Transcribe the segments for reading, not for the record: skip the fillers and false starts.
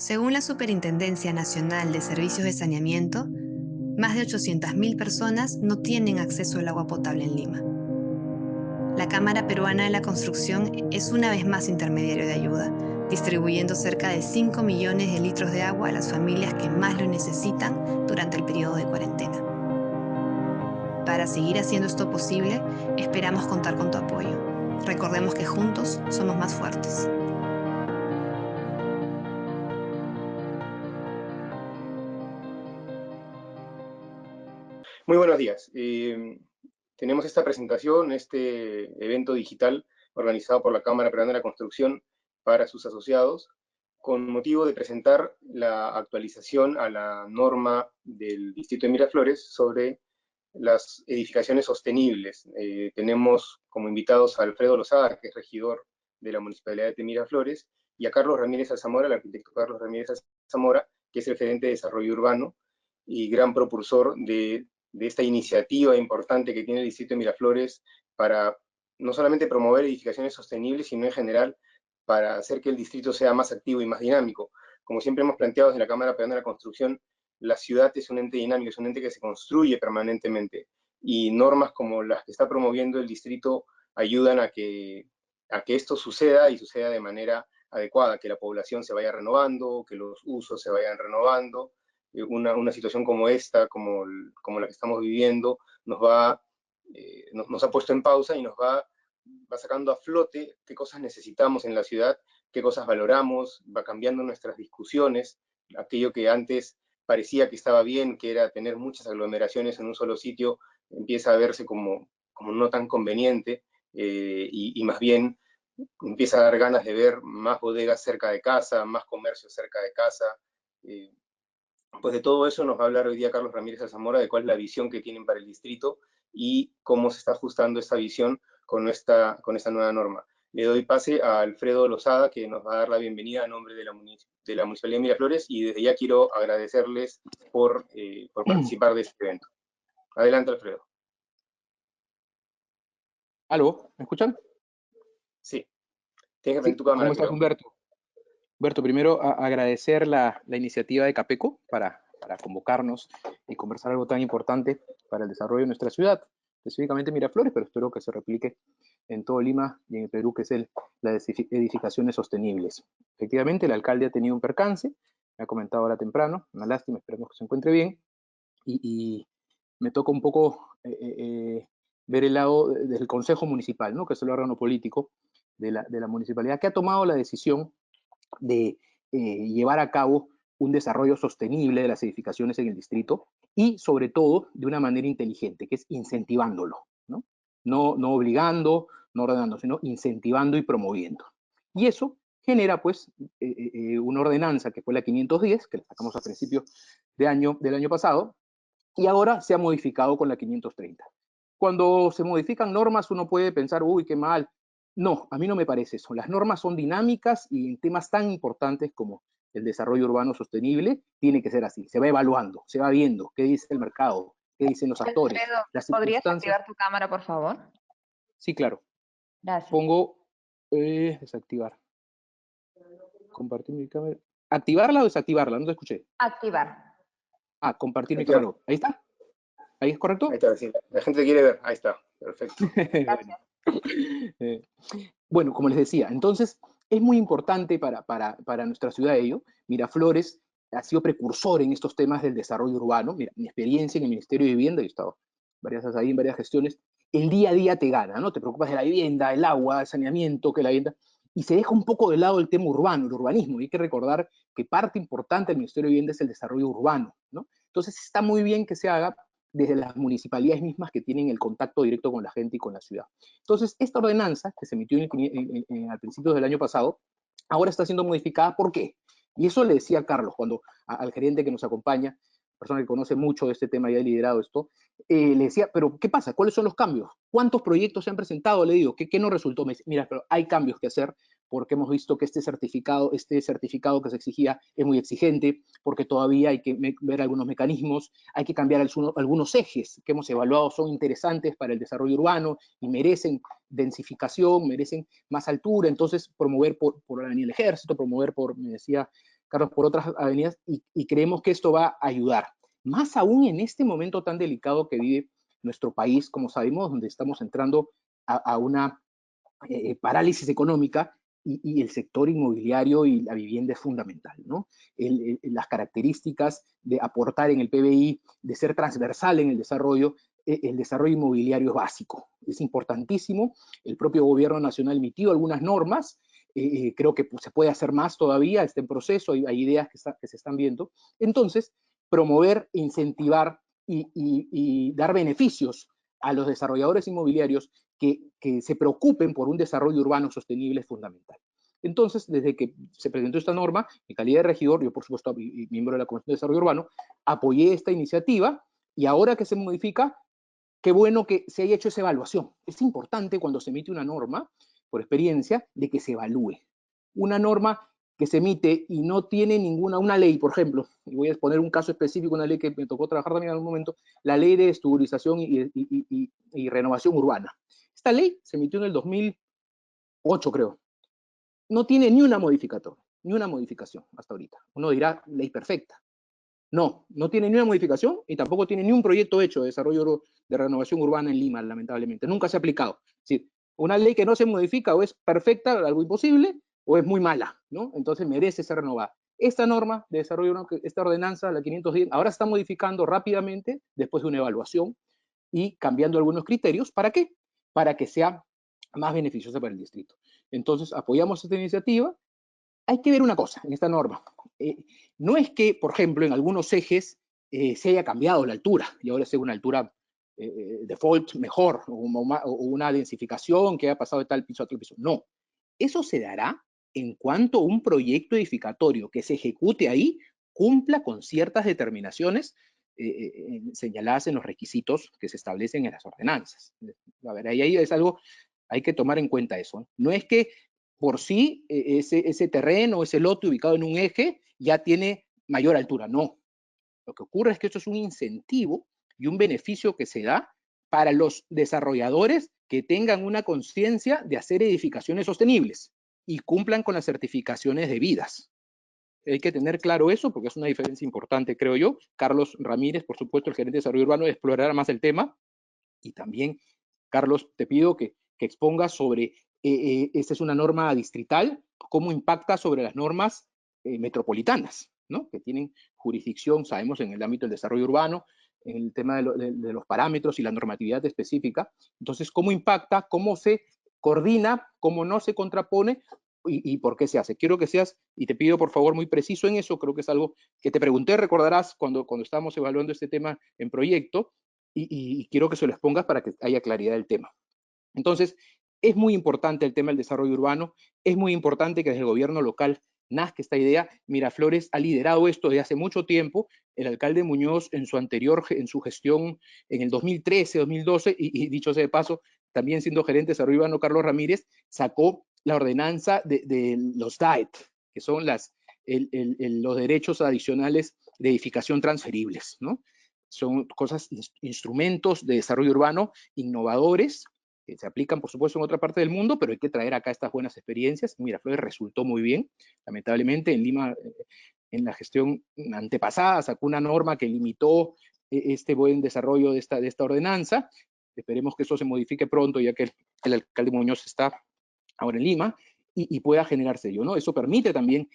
Según la Superintendencia Nacional de Servicios de Saneamiento, más de 800.000 personas no tienen acceso al agua potable en Lima. La Cámara Peruana de la Construcción es una vez más intermediario de ayuda, distribuyendo cerca de 5 millones de litros de agua a las familias que más lo necesitan durante el periodo de cuarentena. Para seguir haciendo esto posible, esperamos contar con tu apoyo. Recordemos que juntos somos más fuertes. Muy buenos días. Tenemos esta presentación, este evento digital organizado por la Cámara Peruana de la Construcción para sus asociados, con motivo de presentar la actualización a la norma del Distrito de Miraflores sobre las edificaciones sostenibles. Tenemos como invitados a Alfredo Lozada, que es regidor de la Municipalidad de Miraflores, y a Carlos Ramírez Alzamora, el arquitecto Carlos Ramírez Alzamora, que es referente de desarrollo urbano y gran propulsor de esta iniciativa importante que tiene el Distrito de Miraflores para no solamente promover edificaciones sostenibles, sino en general para hacer que el distrito sea más activo y más dinámico. Como siempre hemos planteado desde la Cámara Peruana de la Construcción, la ciudad es un ente dinámico, es un ente que se construye permanentemente, y normas como las que está promoviendo el distrito ayudan a que esto suceda y suceda de manera adecuada, que la población se vaya renovando, que los usos se vayan renovando. Una situación como esta, como la que estamos viviendo, nos ha puesto en pausa y nos va sacando a flote qué cosas necesitamos en la ciudad, qué cosas valoramos, va cambiando nuestras discusiones, aquello que antes parecía que estaba bien, que era tener muchas aglomeraciones en un solo sitio, empieza a verse como no tan conveniente, y más bien empieza a dar ganas de ver más bodegas cerca de casa, más comercio cerca de casa. Pues de todo eso nos va a hablar hoy día Carlos Ramírez Alzamora, de cuál es la visión que tienen para el distrito y cómo se está ajustando esta visión con esta nueva norma. Le doy pase a Alfredo Lozada, que nos va a dar la bienvenida a nombre de la Municipalidad de Miraflores, y desde ya quiero agradecerles por participar de este evento. Adelante, Alfredo. ¿Aló? ¿Me escuchan? Sí. Tienes que Sí. prender tu cámara, ¿Cómo estás, creo. Humberto? Humberto, primero agradecer la iniciativa de Capeco para convocarnos y conversar algo tan importante para el desarrollo de nuestra ciudad, específicamente Miraflores, pero espero que se replique en todo Lima y en el Perú, que es las edificaciones sostenibles. Efectivamente, el alcalde ha tenido un percance, me ha comentado ahora temprano, una lástima, esperemos que se encuentre bien, y me toca un poco ver el lado del Consejo Municipal, ¿no? Que es el órgano político de la municipalidad, que ha tomado la decisión de llevar a cabo un desarrollo sostenible de las edificaciones en el distrito y sobre todo de una manera inteligente, que es incentivándolo, ¿no? No obligando, no ordenando, sino incentivando y promoviendo. Y eso genera pues una ordenanza que fue la 510, que la sacamos a principios del año pasado, y ahora se ha modificado con la 530. Cuando se modifican normas uno puede pensar, uy, qué mal. No, a mí no me parece eso. Las normas son dinámicas y en temas tan importantes como el desarrollo urbano sostenible tiene que ser así. Se va evaluando, se va viendo qué dice el mercado, qué dicen los actores, Alfredo, las ¿podrías circunstancias. activar tu cámara, por favor? Sí, claro. Gracias. Pongo desactivar. Compartir mi cámara. ¿Activarla o desactivarla? No te escuché. Activar. Ah, compartir mi cámara. Ahí está. ¿Ahí es correcto? Ahí está, sí. La gente quiere ver. Ahí está. Perfecto. Gracias. Bueno, como les decía, entonces es muy importante para nuestra ciudad ello. Miraflores ha sido precursor en estos temas del desarrollo urbano. Mira, mi experiencia en el Ministerio de Vivienda, yo he estado varias veces ahí en varias gestiones, el día a día te gana, ¿no? Te preocupas de la vivienda, el agua, el saneamiento, que la vivienda, y se deja un poco de lado el tema urbano, el urbanismo. Y hay que recordar que parte importante del Ministerio de Vivienda es el desarrollo urbano, ¿no? Entonces está muy bien que se haga desde las municipalidades mismas que tienen el contacto directo con la gente y con la ciudad. Entonces, esta ordenanza que se emitió al principio del año pasado, ahora está siendo modificada. ¿Por qué? Y eso le decía a Carlos, al gerente que nos acompaña, persona que conoce mucho de este tema y ha liderado esto, le decía, pero ¿qué pasa? ¿Cuáles son los cambios? ¿Cuántos proyectos se han presentado? Le digo, ¿qué no resultó? Me dice, mira, pero hay cambios que hacer porque hemos visto que este certificado que se exigía es muy exigente, porque todavía hay que ver algunos mecanismos, hay que cambiar algunos ejes que hemos evaluado, son interesantes para el desarrollo urbano y merecen densificación, merecen más altura. Entonces promover por el ejército, promover me decía Carlos, por otras avenidas, y creemos que esto va a ayudar. Más aún en este momento tan delicado que vive nuestro país, como sabemos, donde estamos entrando a una parálisis económica, y el sector inmobiliario y la vivienda es fundamental, ¿no? Las características de aportar en el PBI, de ser transversal en el desarrollo inmobiliario es básico, es importantísimo. El propio gobierno nacional emitió algunas normas, creo que se puede hacer más todavía, está en proceso, hay ideas que se están viendo. Entonces, promover, incentivar y dar beneficios a los desarrolladores inmobiliarios que se preocupen por un desarrollo urbano sostenible es fundamental. Entonces, desde que se presentó esta norma, en calidad de regidor, yo por supuesto, y miembro de la Comisión de Desarrollo Urbano, apoyé esta iniciativa, y ahora que se modifica, qué bueno que se haya hecho esa evaluación. Es importante cuando se emite una norma, por experiencia, de que se evalúe. Una norma que se emite y no tiene una ley, por ejemplo, y voy a exponer un caso específico, una ley que me tocó trabajar también en algún momento, la ley de estructurización y renovación urbana. Esta ley se emitió en el 2008, creo. No tiene ni una modificación hasta ahorita. Uno dirá, ley perfecta. No, no tiene ni una modificación y tampoco tiene ni un proyecto hecho de desarrollo de renovación urbana en Lima, lamentablemente. Nunca se ha aplicado. Es decir, una ley que no se modifica o es perfecta, algo imposible, o es muy mala, ¿no? Entonces merece ser renovada. Esta norma de desarrollo, esta ordenanza, la 510, ahora se está modificando rápidamente después de una evaluación y cambiando algunos criterios. ¿Para qué? Para que sea más beneficiosa para el distrito. Entonces, apoyamos esta iniciativa. Hay que ver una cosa en esta norma. No es que, por ejemplo, en algunos ejes se haya cambiado la altura y ahora sea una altura default mejor, o una densificación que haya pasado de tal piso a tal piso. No, eso se dará en cuanto un proyecto edificatorio que se ejecute ahí cumpla con ciertas determinaciones señaladas en los requisitos que se establecen en las ordenanzas. A ver, ahí es algo, hay que tomar en cuenta eso. No es que por sí ese terreno, ese lote ubicado en un eje ya tiene mayor altura, no. Lo que ocurre es que esto es un incentivo y un beneficio que se da para los desarrolladores que tengan una conciencia de hacer edificaciones sostenibles y cumplan con las certificaciones debidas. Hay que tener claro eso porque es una diferencia importante, creo yo. Carlos Ramírez, por supuesto, el gerente de desarrollo urbano, explorará más el tema. Y también, Carlos, te pido que expongas sobre, esta es una norma distrital, cómo impacta sobre las normas metropolitanas, ¿no? Que tienen jurisdicción, sabemos, en el ámbito del desarrollo urbano, en el tema de los parámetros y la normatividad específica. Entonces, ¿cómo impacta? ¿Cómo se coordina? ¿Cómo no se contrapone? Y por qué se hace. Quiero que seas, y te pido por favor muy preciso en eso, creo que es algo que te pregunté, recordarás, cuando estábamos evaluando este tema en proyecto, y quiero que se lo expongas para que haya claridad del tema. Entonces, es muy importante el tema del desarrollo urbano, es muy importante que desde el gobierno local nazca esta idea. Miraflores ha liderado esto desde hace mucho tiempo. El alcalde Muñoz en su gestión en el 2013, 2012, y dicho sea de paso, también siendo gerente de desarrollo urbano, Carlos Ramírez, sacó la ordenanza de los DAET, que son los derechos adicionales de edificación transferibles, ¿no? Son instrumentos de desarrollo urbano innovadores, que se aplican, por supuesto, en otra parte del mundo, pero hay que traer acá estas buenas experiencias. Miraflores resultó muy bien. Lamentablemente, en Lima, en la gestión antepasada, sacó una norma que limitó este buen desarrollo de esta ordenanza. Esperemos que eso se modifique pronto, ya que el alcalde Muñoz está ahora en Lima, y pueda generarse ello, ¿no? Eso permite también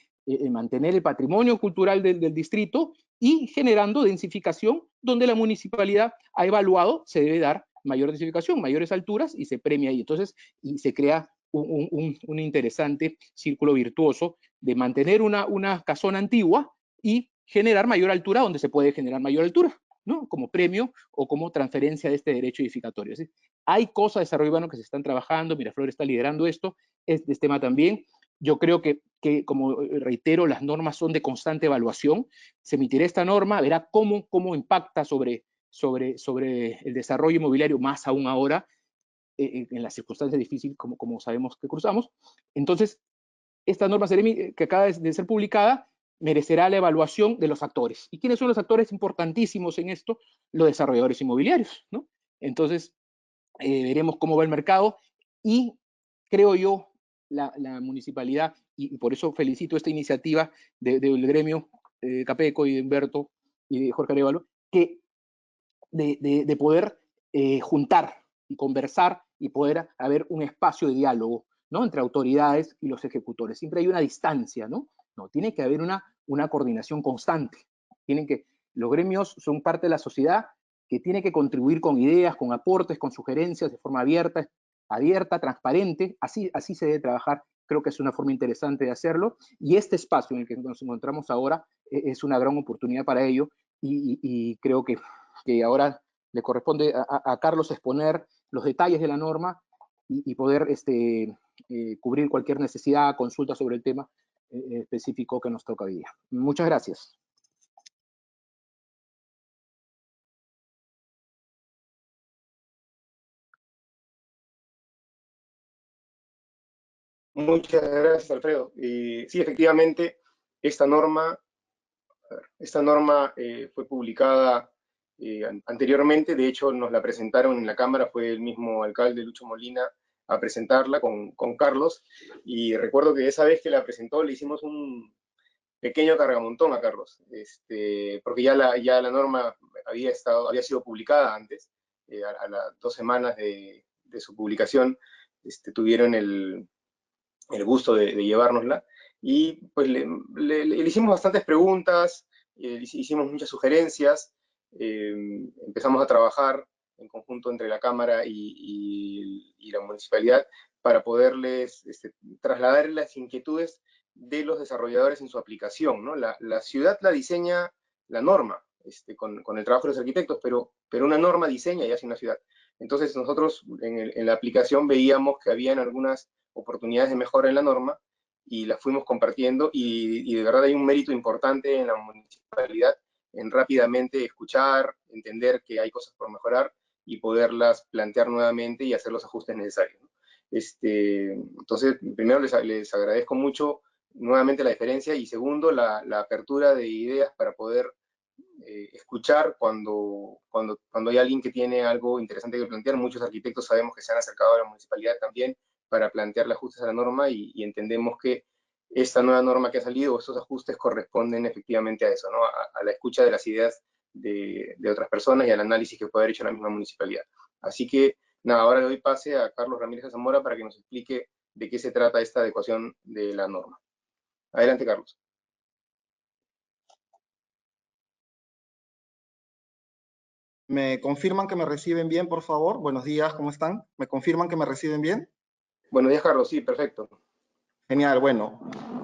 mantener el patrimonio cultural del distrito y generando densificación, donde la municipalidad ha evaluado se debe dar mayor densificación, mayores alturas, y se premia ahí. Entonces, y se crea un interesante círculo virtuoso de mantener una casona antigua y generar mayor altura donde se puede generar mayor altura, ¿no? Como premio o como transferencia de este derecho edificatorio. Es decir, hay cosas de desarrollo urbano que se están trabajando, Miraflores está liderando esto, este tema también. Yo creo que, como reitero, las normas son de constante evaluación. Se emitirá esta norma, verá cómo impacta sobre el desarrollo inmobiliario, más aún ahora, en las circunstancias difíciles como sabemos que cruzamos. Entonces, esta norma que acaba de ser publicada merecerá la evaluación de los actores. ¿Y quiénes son los actores importantísimos en esto? Los desarrolladores inmobiliarios, ¿no? Entonces, veremos cómo va el mercado y creo yo la municipalidad y por eso felicito esta iniciativa del gremio Capeco y de Humberto y de Jorge Arévalo, que de poder juntar y conversar y poder haber un espacio de diálogo, ¿no?, entre autoridades y los ejecutores. Siempre hay una distancia, ¿no? No, tiene que haber una coordinación constante. Los gremios son parte de la sociedad que tiene que contribuir con ideas, con aportes, con sugerencias de forma abierta, transparente. Así se debe trabajar. Creo que es una forma interesante de hacerlo. Y este espacio en el que nos encontramos ahora es una gran oportunidad para ello. Y creo que ahora le corresponde a Carlos exponer los detalles de la norma y poder cubrir cualquier necesidad, consulta sobre el tema específico que nos toca hoy día. Muchas gracias. Muchas gracias, Alfredo. Sí, efectivamente, esta norma fue publicada anteriormente. De hecho, nos la presentaron en la Cámara, fue el mismo alcalde Lucho Molina a presentarla con Carlos, y recuerdo que esa vez que la presentó le hicimos un pequeño cargamontón a Carlos, porque ya la norma había sido publicada antes. A las 2 semanas de su publicación tuvieron el gusto de llevárnosla, y pues le hicimos bastantes preguntas, hicimos muchas sugerencias, empezamos a trabajar en conjunto entre la Cámara y la Municipalidad para poderles trasladar las inquietudes de los desarrolladores en su aplicación, ¿no? La ciudad la diseña la norma, con el trabajo de los arquitectos, pero una norma diseña y hace una ciudad. Entonces nosotros en la aplicación veíamos que habían algunas oportunidades de mejora en la norma y las fuimos compartiendo, y de verdad hay un mérito importante en la municipalidad en rápidamente escuchar, entender que hay cosas por mejorar y poderlas plantear nuevamente y hacer los ajustes necesarios, ¿no? Entonces, primero les agradezco mucho nuevamente la diferencia, y segundo, la apertura de ideas para poder escuchar cuando hay alguien que tiene algo interesante que plantear. Muchos arquitectos sabemos que se han acercado a la municipalidad también para plantearle ajustes a la norma, y entendemos que esta nueva norma que ha salido, estos ajustes corresponden efectivamente a eso, ¿no? A la escucha de las ideas de otras personas y al análisis que puede haber hecho la misma municipalidad. Así que, nada, ahora le doy pase a Carlos Ramírez Zamora para que nos explique de qué se trata esta adecuación de la norma. Adelante, Carlos. ¿Me confirman que me reciben bien, por favor? Buenos días, ¿cómo están? ¿Me confirman que me reciben bien? Buenos días, Carlos. Sí, perfecto. Genial, bueno.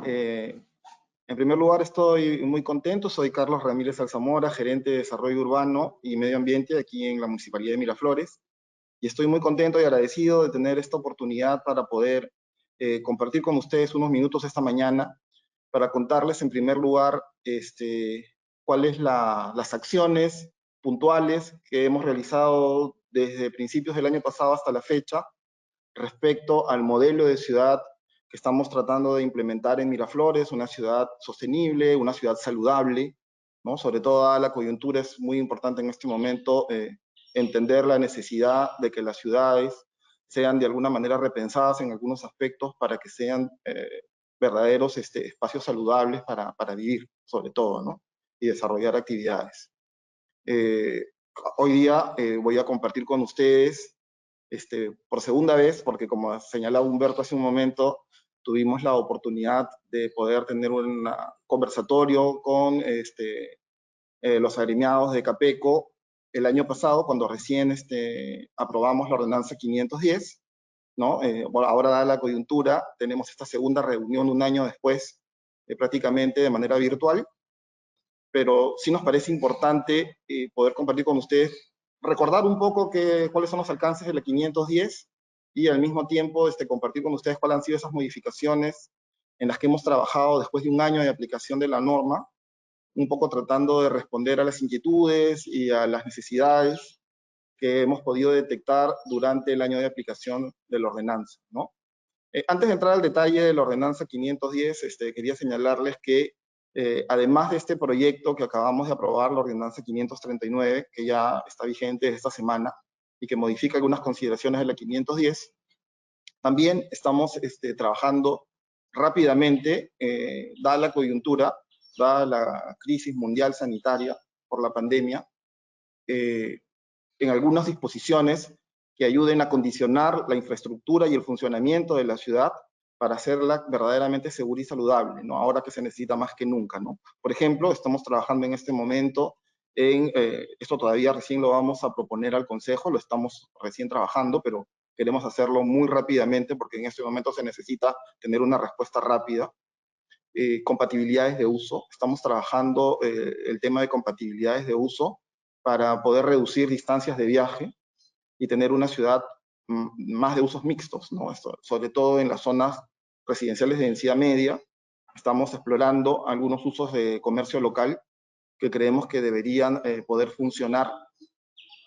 En primer lugar, estoy muy contento. Soy Carlos Ramírez Alzamora, gerente de Desarrollo Urbano y Medio Ambiente aquí en la Municipalidad de Miraflores. Y estoy muy contento y agradecido de tener esta oportunidad para poder compartir con ustedes unos minutos esta mañana para contarles, en primer lugar, cuáles las acciones puntuales que hemos realizado desde principios del año pasado hasta la fecha respecto al modelo de ciudad que estamos tratando de implementar en Miraflores, una ciudad sostenible, una ciudad saludable, ¿no? Sobre todo dada la coyuntura, es muy importante en este momento entender la necesidad de que las ciudades sean de alguna manera repensadas en algunos aspectos para que sean verdaderos espacios saludables para vivir, sobre todo, ¿no? Y desarrollar actividades. Hoy día voy a compartir con ustedes por segunda vez, porque como señalaba Humberto hace un momento, tuvimos la oportunidad de poder tener un conversatorio con los agremiados de Capeco el año pasado, cuando recién aprobamos la ordenanza 510, ¿no? Bueno, ahora dada la coyuntura, tenemos esta segunda reunión un año después, prácticamente de manera virtual, pero sí nos parece importante poder compartir con ustedes, recordar un poco cuáles son los alcances de la 510 y al mismo tiempo compartir con ustedes cuáles han sido esas modificaciones en las que hemos trabajado después de un año de aplicación de la norma, un poco tratando de responder a las inquietudes y a las necesidades que hemos podido detectar durante el año de aplicación de la ordenanza, ¿no? Antes de entrar al detalle de la ordenanza 510, quería señalarles que además de este proyecto que acabamos de aprobar, la ordenanza 539, que ya está vigente esta semana y que modifica algunas consideraciones de la 510, también estamos trabajando rápidamente, dada la coyuntura, dada la crisis mundial sanitaria por la pandemia, en algunas disposiciones que ayuden a condicionar la infraestructura y el funcionamiento de la ciudad para hacerla verdaderamente segura y saludable, ¿no? Ahora que se necesita más que nunca, ¿no? Por ejemplo, estamos trabajando en este momento en, esto todavía recién lo vamos a proponer al Consejo, lo estamos recién trabajando, pero queremos hacerlo muy rápidamente porque en este momento se necesita tener una respuesta rápida. Compatibilidades de uso, estamos trabajando el tema de compatibilidades de uso para poder reducir distancias de viaje y tener una ciudad más de usos mixtos, ¿no? Esto, sobre todo en las zonas residenciales de densidad media, estamos explorando algunos usos de comercio local que creemos que deberían poder funcionar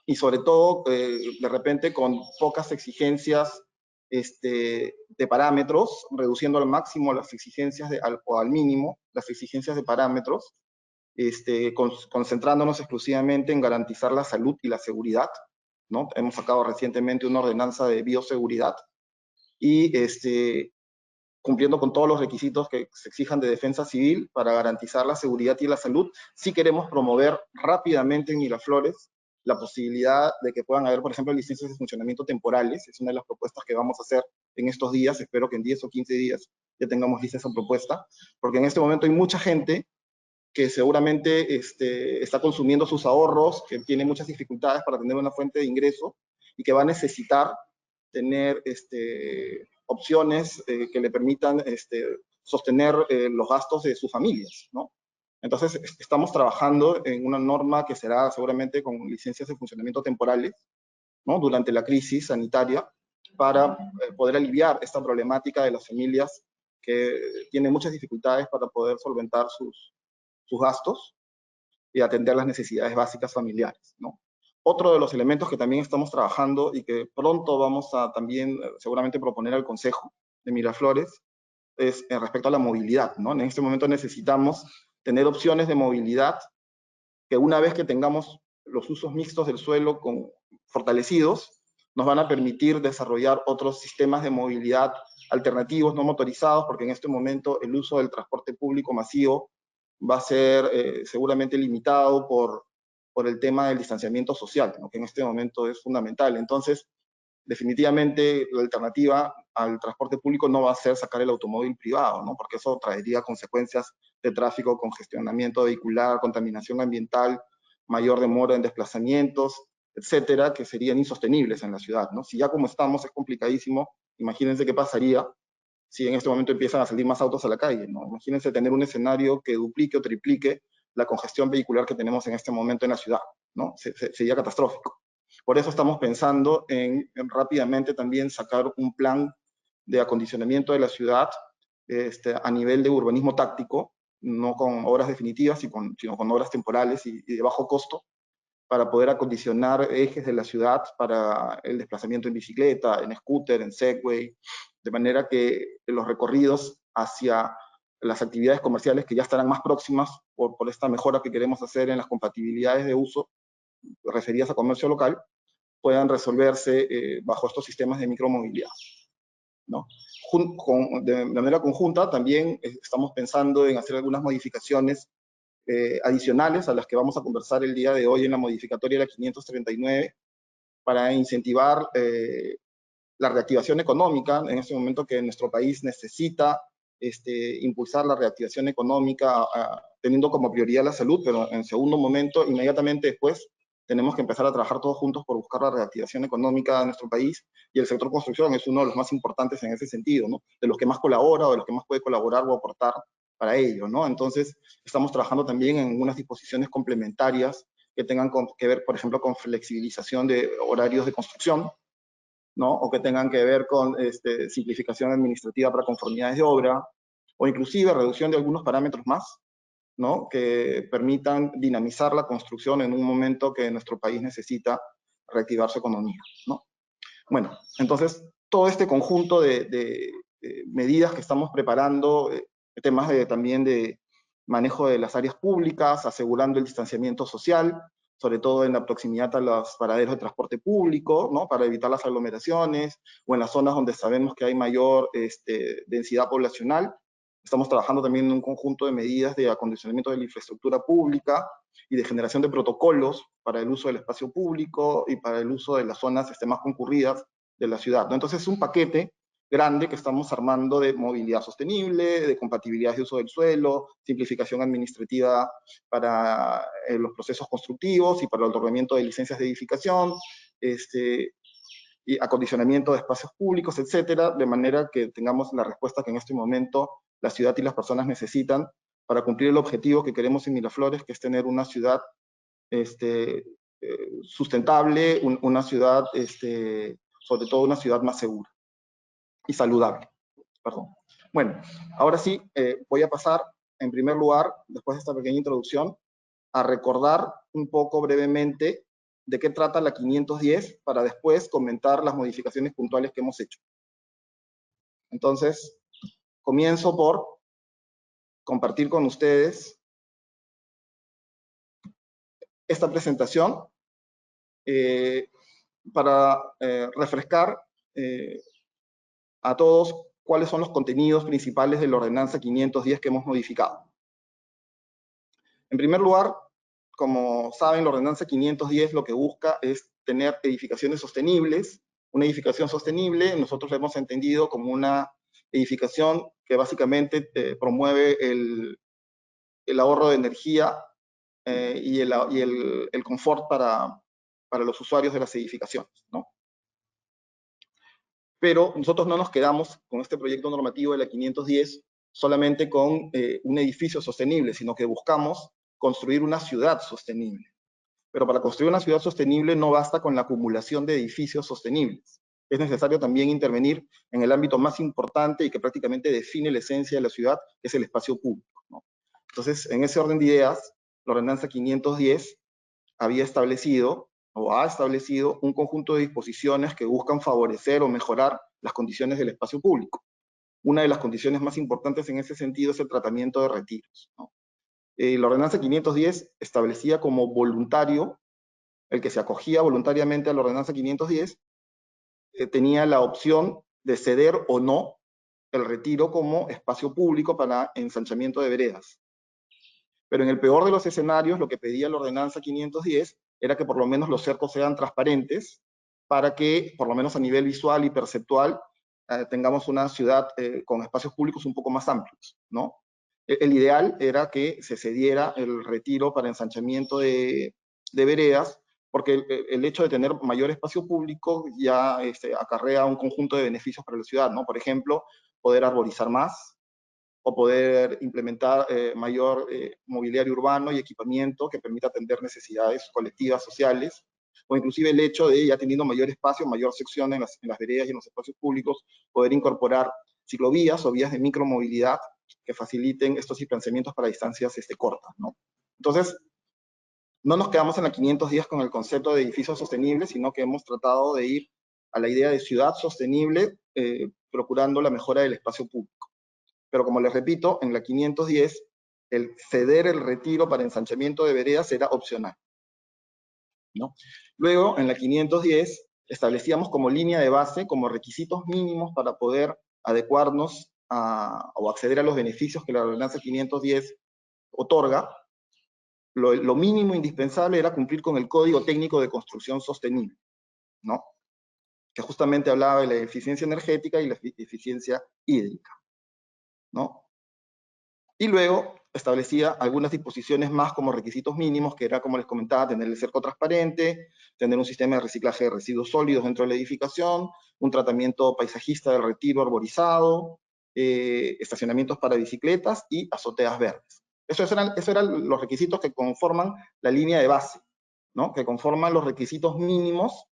y sobre todo, de repente, con pocas exigencias de parámetros, reduciendo al máximo las exigencias o al mínimo las exigencias de parámetros, concentrándonos exclusivamente en garantizar la salud y la seguridad, ¿no? Hemos sacado recientemente una ordenanza de bioseguridad y cumpliendo con todos los requisitos que se exijan de defensa civil para garantizar la seguridad y la salud. Sí queremos promover rápidamente en Miraflores la posibilidad de que puedan haber, por ejemplo, licencias de funcionamiento temporales. Es una de las propuestas que vamos a hacer en estos días. Espero que en 10 o 15 días ya tengamos lista esa propuesta, porque en este momento hay mucha gente que seguramente está consumiendo sus ahorros, que tiene muchas dificultades para tener una fuente de ingreso y que va a necesitar tener opciones que le permitan sostener los gastos de sus familias, ¿no? Entonces, estamos trabajando en una norma que será seguramente con licencias de funcionamiento temporales, ¿no? Durante la crisis sanitaria, para poder aliviar esta problemática de las familias que tienen muchas dificultades para poder solventar sus gastos y atender las necesidades básicas familiares, ¿no? Otro de los elementos que también estamos trabajando y que pronto vamos a también seguramente proponer al Consejo de Miraflores es respecto a la movilidad, ¿no? En este momento necesitamos tener opciones de movilidad que una vez que tengamos los usos mixtos del suelo fortalecidos, nos van a permitir desarrollar otros sistemas de movilidad alternativos no motorizados, porque en este momento el uso del transporte público masivo va a ser seguramente limitado por el tema del distanciamiento social, ¿no? Que en este momento es fundamental. Entonces, definitivamente la alternativa al transporte público no va a ser sacar el automóvil privado, ¿no? Porque eso traería consecuencias de tráfico, congestionamiento vehicular, contaminación ambiental, mayor demora en desplazamientos, etcétera, que serían insostenibles en la ciudad, ¿no? Si ya como estamos es complicadísimo, imagínense qué pasaría si en este momento empiezan a salir más autos a la calle, ¿no? Imagínense tener un escenario que duplique o triplique la congestión vehicular que tenemos en este momento en la ciudad, ¿no? Sería catastrófico. Por eso estamos pensando en rápidamente también sacar un plan de acondicionamiento de la ciudad a nivel de urbanismo táctico, no con obras definitivas, sino con obras temporales y de bajo costo, para poder acondicionar ejes de la ciudad para el desplazamiento en bicicleta, en scooter, en Segway, de manera que los recorridos hacia las actividades comerciales que ya estarán más próximas por esta mejora que queremos hacer en las compatibilidades de uso referidas a comercio local, puedan resolverse bajo estos sistemas de micromovilidad, ¿no? De manera conjunta también estamos pensando en hacer algunas modificaciones adicionales a las que vamos a conversar el día de hoy en la modificatoria de la 539 para incentivar la reactivación económica en este momento que nuestro país necesita impulsar la reactivación económica teniendo como prioridad la salud, pero en segundo momento, inmediatamente después, tenemos que empezar a trabajar todos juntos por buscar la reactivación económica de nuestro país y el sector construcción es uno de los más importantes en ese sentido, ¿no? De los que más colabora o de los que más puede colaborar o aportar para ello, ¿no? Entonces, estamos trabajando también en unas disposiciones complementarias que tengan que ver, por ejemplo, con flexibilización de horarios de construcción, ¿no? O que tengan que ver con simplificación administrativa para conformidades de obra, o inclusive reducción de algunos parámetros más, ¿no? Que permitan dinamizar la construcción en un momento que nuestro país necesita reactivar su economía, ¿no? Bueno, entonces, todo este conjunto de medidas que estamos preparando, temas también de manejo de las áreas públicas, asegurando el distanciamiento social, sobre todo en la proximidad a los paraderos de transporte público, ¿no? Para evitar las aglomeraciones, o en las zonas donde sabemos que hay mayor densidad poblacional. Estamos trabajando también en un conjunto de medidas de acondicionamiento de la infraestructura pública y de generación de protocolos para el uso del espacio público y para el uso de las zonas más concurridas de la ciudad, ¿no? Entonces es un paquete grande que estamos armando de movilidad sostenible, de compatibilidad de uso del suelo, simplificación administrativa para los procesos constructivos y para el otorgamiento de licencias de edificación, y acondicionamiento de espacios públicos, etcétera, de manera que tengamos la respuesta que en este momento la ciudad y las personas necesitan para cumplir el objetivo que queremos en Miraflores, que es tener una ciudad sustentable, una ciudad, sobre todo una ciudad más segura y saludable. Perdón. Bueno, ahora sí, voy a pasar, en primer lugar, después de esta pequeña introducción, a recordar un poco brevemente de qué trata la 510, para después comentar las modificaciones puntuales que hemos hecho. Entonces, comienzo por compartir con ustedes esta presentación para refrescar a todos cuáles son los contenidos principales de la ordenanza 510 que hemos modificado. En primer lugar, como saben, la ordenanza 510 lo que busca es tener edificaciones sostenibles. Una edificación sostenible nosotros la hemos entendido como una edificación que básicamente promueve el ahorro de energía y el confort para los usuarios de las edificaciones, ¿no? Pero nosotros no nos quedamos con este proyecto normativo de la 510 solamente con un edificio sostenible, sino que buscamos construir una ciudad sostenible. Pero para construir una ciudad sostenible no basta con la acumulación de edificios sostenibles. Es necesario también intervenir en el ámbito más importante y que prácticamente define la esencia de la ciudad, que es el espacio público, ¿no? Entonces, en ese orden de ideas, la ordenanza 510 había establecido o ha establecido un conjunto de disposiciones que buscan favorecer o mejorar las condiciones del espacio público. Una de las condiciones más importantes en ese sentido es el tratamiento de retiros, ¿no? La ordenanza 510 establecía como voluntario, el que se acogía voluntariamente a la ordenanza 510, tenía la opción de ceder o no el retiro como espacio público para ensanchamiento de veredas. Pero en el peor de los escenarios, lo que pedía la ordenanza 510 era que por lo menos los cercos sean transparentes para que, por lo menos a nivel visual y perceptual, tengamos una ciudad con espacios públicos un poco más amplios, ¿no? El ideal era que se cediera el retiro para ensanchamiento de veredas, porque el hecho de tener mayor espacio público ya acarrea un conjunto de beneficios para la ciudad, ¿no? Por ejemplo, poder arborizar más, o poder implementar mayor mobiliario urbano y equipamiento que permita atender necesidades colectivas, sociales, o inclusive el hecho de, ya teniendo mayor espacio, mayor sección en las veredas y en los espacios públicos, poder incorporar ciclovías o vías de micromovilidad que faciliten estos distanciamientos para distancias cortas, ¿no? Entonces, no nos quedamos en la 510 con el concepto de edificios sostenibles, sino que hemos tratado de ir a la idea de ciudad sostenible, procurando la mejora del espacio público. Pero como les repito, en la 510, el ceder el retiro para ensanchamiento de veredas era opcional, ¿no? Luego, en la 510, establecíamos como línea de base, como requisitos mínimos para poder adecuarnos o acceder a los beneficios que la ordenanza 510 otorga. Lo mínimo indispensable era cumplir con el Código Técnico de Construcción Sostenible, ¿no? Que justamente hablaba de la eficiencia energética y la eficiencia hídrica, ¿no? Y luego establecía algunas disposiciones más como requisitos mínimos, que era, como les comentaba, tener el cerco transparente, tener un sistema de reciclaje de residuos sólidos dentro de la edificación, un tratamiento paisajista del retiro arborizado, estacionamientos para bicicletas y azoteas verdes. Esos eran los requisitos que conforman la línea de base, ¿no? Que conforman los requisitos mínimos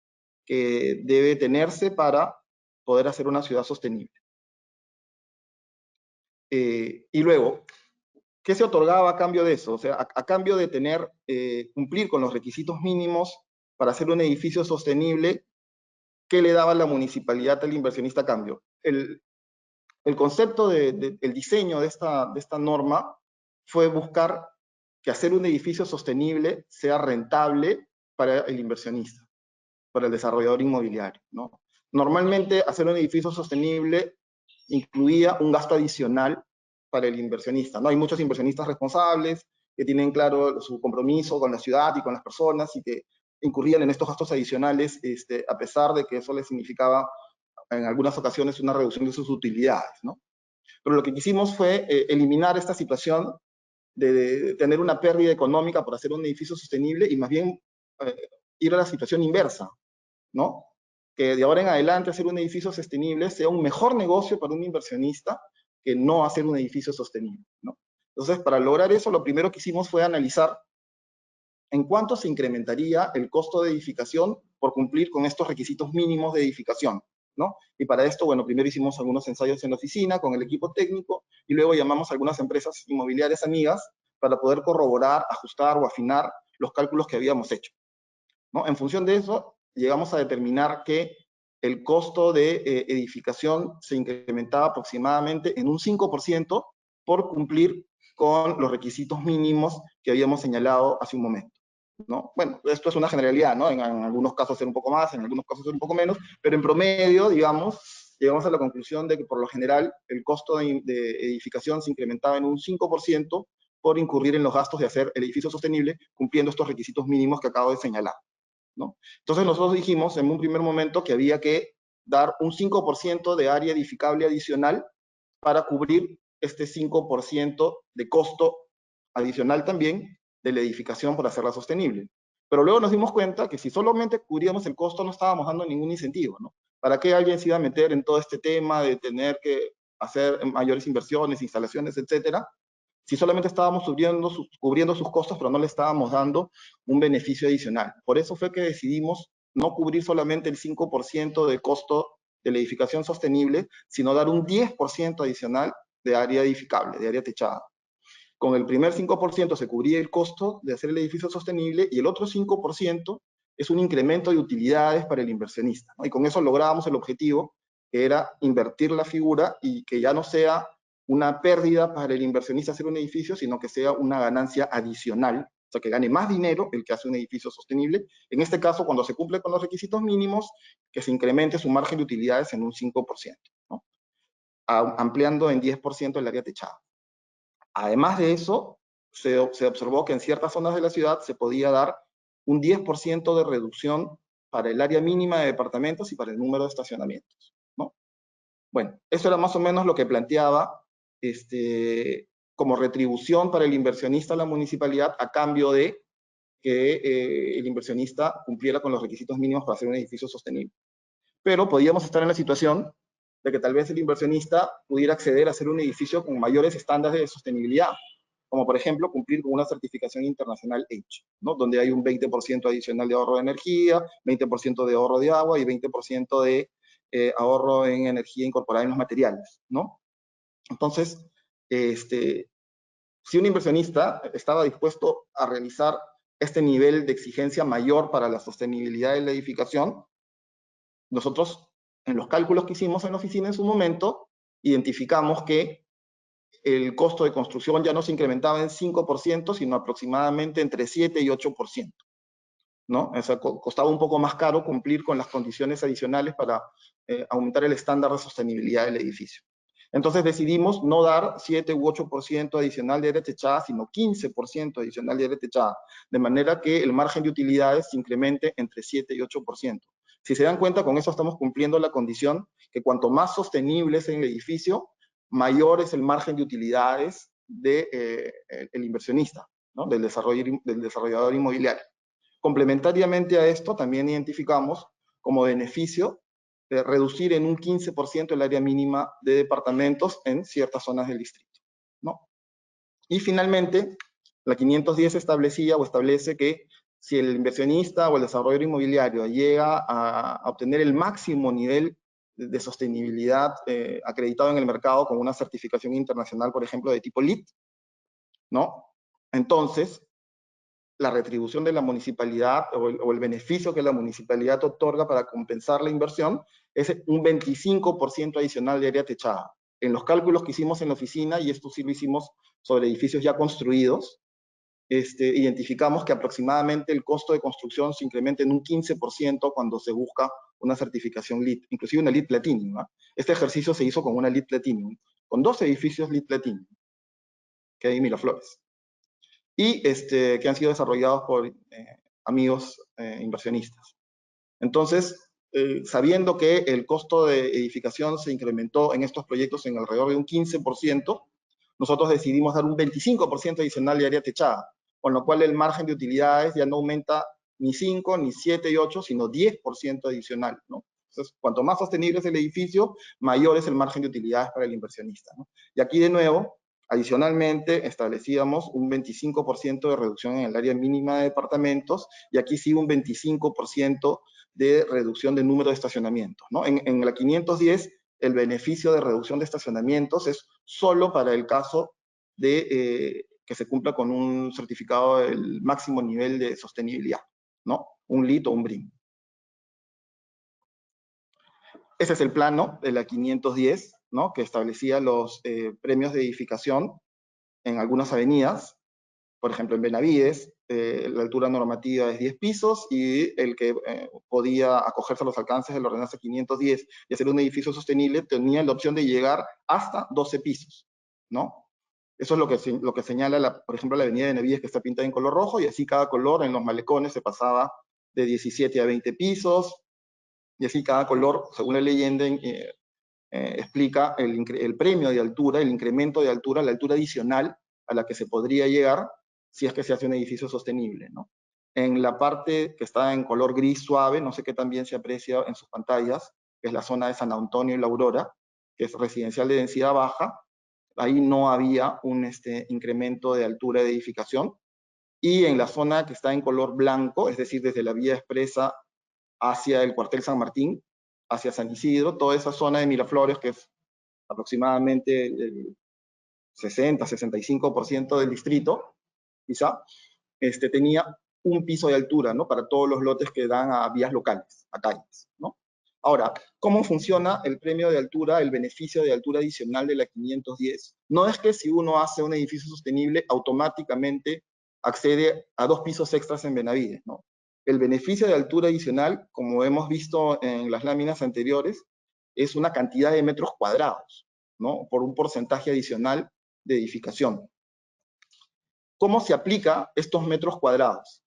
que debe tenerse para poder hacer una ciudad sostenible. Y luego, ¿qué se otorgaba a cambio de eso? O sea, a cambio de cumplir con los requisitos mínimos para hacer un edificio sostenible, ¿qué le daba la municipalidad al inversionista a cambio? El concepto el diseño de esta norma fue buscar que hacer un edificio sostenible sea rentable para el inversionista, para el desarrollador inmobiliario, ¿no? Normalmente hacer un edificio sostenible incluía un gasto adicional para el inversionista, ¿no? Hay muchos inversionistas responsables que tienen claro su compromiso con la ciudad y con las personas y que incurrían en estos gastos adicionales, a pesar de que eso les significaba en algunas ocasiones una reducción de sus utilidades, ¿no? Pero lo que quisimos fue eliminar esta situación de tener una pérdida económica por hacer un edificio sostenible y más bien ir a la situación inversa, ¿no? Que de ahora en adelante hacer un edificio sostenible sea un mejor negocio para un inversionista que no hacer un edificio sostenible, ¿no? Entonces, para lograr eso, lo primero que hicimos fue analizar en cuánto se incrementaría el costo de edificación por cumplir con estos requisitos mínimos de edificación, ¿no? Y para esto, bueno, primero hicimos algunos ensayos en la oficina con el equipo técnico y luego llamamos a algunas empresas inmobiliarias amigas para poder corroborar, ajustar o afinar los cálculos que habíamos hecho, ¿no? En función de eso, llegamos a determinar que el costo de edificación se incrementaba aproximadamente en un 5% por cumplir con los requisitos mínimos que habíamos señalado hace un momento, ¿no? Bueno, esto es una generalidad, ¿no? En algunos casos ser un poco más, en algunos casos ser un poco menos, pero en promedio, digamos, llegamos a la conclusión de que por lo general el costo de edificación se incrementaba en un 5% por incurrir en los gastos de hacer el edificio sostenible cumpliendo estos requisitos mínimos que acabo de señalar, ¿no? Entonces nosotros dijimos en un primer momento que había que dar un 5% de área edificable adicional para cubrir este 5% de costo adicional también de la edificación por hacerla sostenible. Pero luego nos dimos cuenta que si solamente cubríamos el costo no estábamos dando ningún incentivo, ¿no? ¿Para qué alguien se iba a meter en todo este tema de tener que hacer mayores inversiones, instalaciones, etcétera? Si solamente estábamos cubriendo sus costos, pero no le estábamos dando un beneficio adicional. Por eso fue que decidimos no cubrir solamente el 5% de costo de la edificación sostenible, sino dar un 10% adicional de área edificable, de área techada. Con el primer 5% se cubría el costo de hacer el edificio sostenible y el otro 5% es un incremento de utilidades para el inversionista, ¿no? Y con eso lográbamos el objetivo, que era invertir la figura y que ya no sea una pérdida para el inversionista hacer un edificio, sino que sea una ganancia adicional, o sea, que gane más dinero el que hace un edificio sostenible. En este caso, cuando se cumple con los requisitos mínimos, que se incremente su margen de utilidades en un 5%, ¿no? Ampliando en 10% el área techada. Además de eso, se observó que en ciertas zonas de la ciudad se podía dar un 10% de reducción para el área mínima de departamentos y para el número de estacionamientos, ¿no? Bueno, eso era más o menos lo que planteaba como retribución para el inversionista a la municipalidad a cambio de que el inversionista cumpliera con los requisitos mínimos para hacer un edificio sostenible. Pero podíamos estar en la situación de que tal vez el inversionista pudiera acceder a hacer un edificio con mayores estándares de sostenibilidad, como por ejemplo cumplir con una certificación internacional H, ¿no? Donde hay un 20% adicional de ahorro de energía, 20% de ahorro de agua y 20% de ahorro en energía incorporada en los materiales, ¿no? Entonces, si un inversionista estaba dispuesto a realizar este nivel de exigencia mayor para la sostenibilidad de la edificación, nosotros, en los cálculos que hicimos en la oficina en su momento, identificamos que el costo de construcción ya no se incrementaba en 5%, sino aproximadamente entre 7 y 8%, ¿no? O sea, costaba un poco más caro cumplir con las condiciones adicionales para aumentar el estándar de sostenibilidad del edificio. Entonces decidimos no dar 7 u 8% adicional de área techada, sino 15% adicional de área techada, de manera que el margen de utilidades se incremente entre 7 y 8%. Si se dan cuenta, con eso estamos cumpliendo la condición que cuanto más sostenible es el edificio, mayor es el margen de utilidades del inversionista, ¿no? del desarrollador inmobiliario. Complementariamente a esto, también identificamos como beneficio reducir en un 15% el área mínima de departamentos en ciertas zonas del distrito, ¿no? Y finalmente, la 510 establecía o establece que si el inversionista o el desarrollador inmobiliario llega a obtener el máximo nivel de sostenibilidad acreditado en el mercado con una certificación internacional, por ejemplo, de tipo LEED, ¿no? Entonces, la retribución de la municipalidad o el beneficio que la municipalidad otorga para compensar la inversión es un 25% adicional de área techada. En los cálculos que hicimos en la oficina, y esto sí lo hicimos sobre edificios ya construidos, identificamos que aproximadamente el costo de construcción se incrementa en un 15% cuando se busca una certificación LEED, inclusive una LEED Platinum, ¿no? Este ejercicio se hizo con una LEED Platinum, con 2 edificios LEED Platinum, que hay en Miraflores, y que han sido desarrollados por amigos inversionistas. Entonces, sabiendo que el costo de edificación se incrementó en estos proyectos en alrededor de un 15%, nosotros decidimos dar un 25% adicional de área techada, con lo cual el margen de utilidades ya no aumenta ni 5, ni 7 y 8, sino 10% adicional, ¿no? Entonces, cuanto más sostenible es el edificio, mayor es el margen de utilidades para el inversionista, ¿no? Y aquí, de nuevo, adicionalmente, establecíamos un 25% de reducción en el área mínima de departamentos, y aquí sí un 25% de reducción del número de estacionamientos, ¿no? En la 510, el beneficio de reducción de estacionamientos es solo para el caso de que se cumpla con un certificado del máximo nivel de sostenibilidad, ¿no? Un LEED o un BREEAM. Ese es el plano de la 510, ¿no? Que establecía los premios de edificación en algunas avenidas. Por ejemplo, en Benavides, la altura normativa es 10 pisos y el que podía acogerse a los alcances de la ordenanza 510 y hacer un edificio sostenible tenía la opción de llegar hasta 12 pisos, ¿no? Eso es lo que señala, por ejemplo, la avenida de Benavides, que está pintada en color rojo, y así cada color en los malecones se pasaba de 17 a 20 pisos, y así cada color, según la leyenda, explica el premio de altura, el incremento de altura, la altura adicional a la que se podría llegar si es que se hace un edificio sostenible, ¿no? En la parte que está en color gris suave, no sé qué también se aprecia en sus pantallas, que es la zona de San Antonio y La Aurora, que es residencial de densidad baja, ahí no había un incremento de altura de edificación. Y en la zona que está en color blanco, es decir, desde la vía expresa hacia el cuartel San Martín, hacia San Isidro, toda esa zona de Miraflores, que es aproximadamente el 60-65% del distrito, quizá, tenía un piso de altura, ¿no? Para todos los lotes que dan a vías locales, a calles, ¿no? Ahora, ¿cómo funciona el premio de altura, el beneficio de altura adicional de la 510? No es que si uno hace un edificio sostenible, automáticamente accede a 2 pisos extras en Benavides, ¿no? El beneficio de altura adicional, como hemos visto en las láminas anteriores, es una cantidad de metros cuadrados, ¿no? Por un porcentaje adicional de edificación. ¿Cómo se aplica estos metros cuadrados?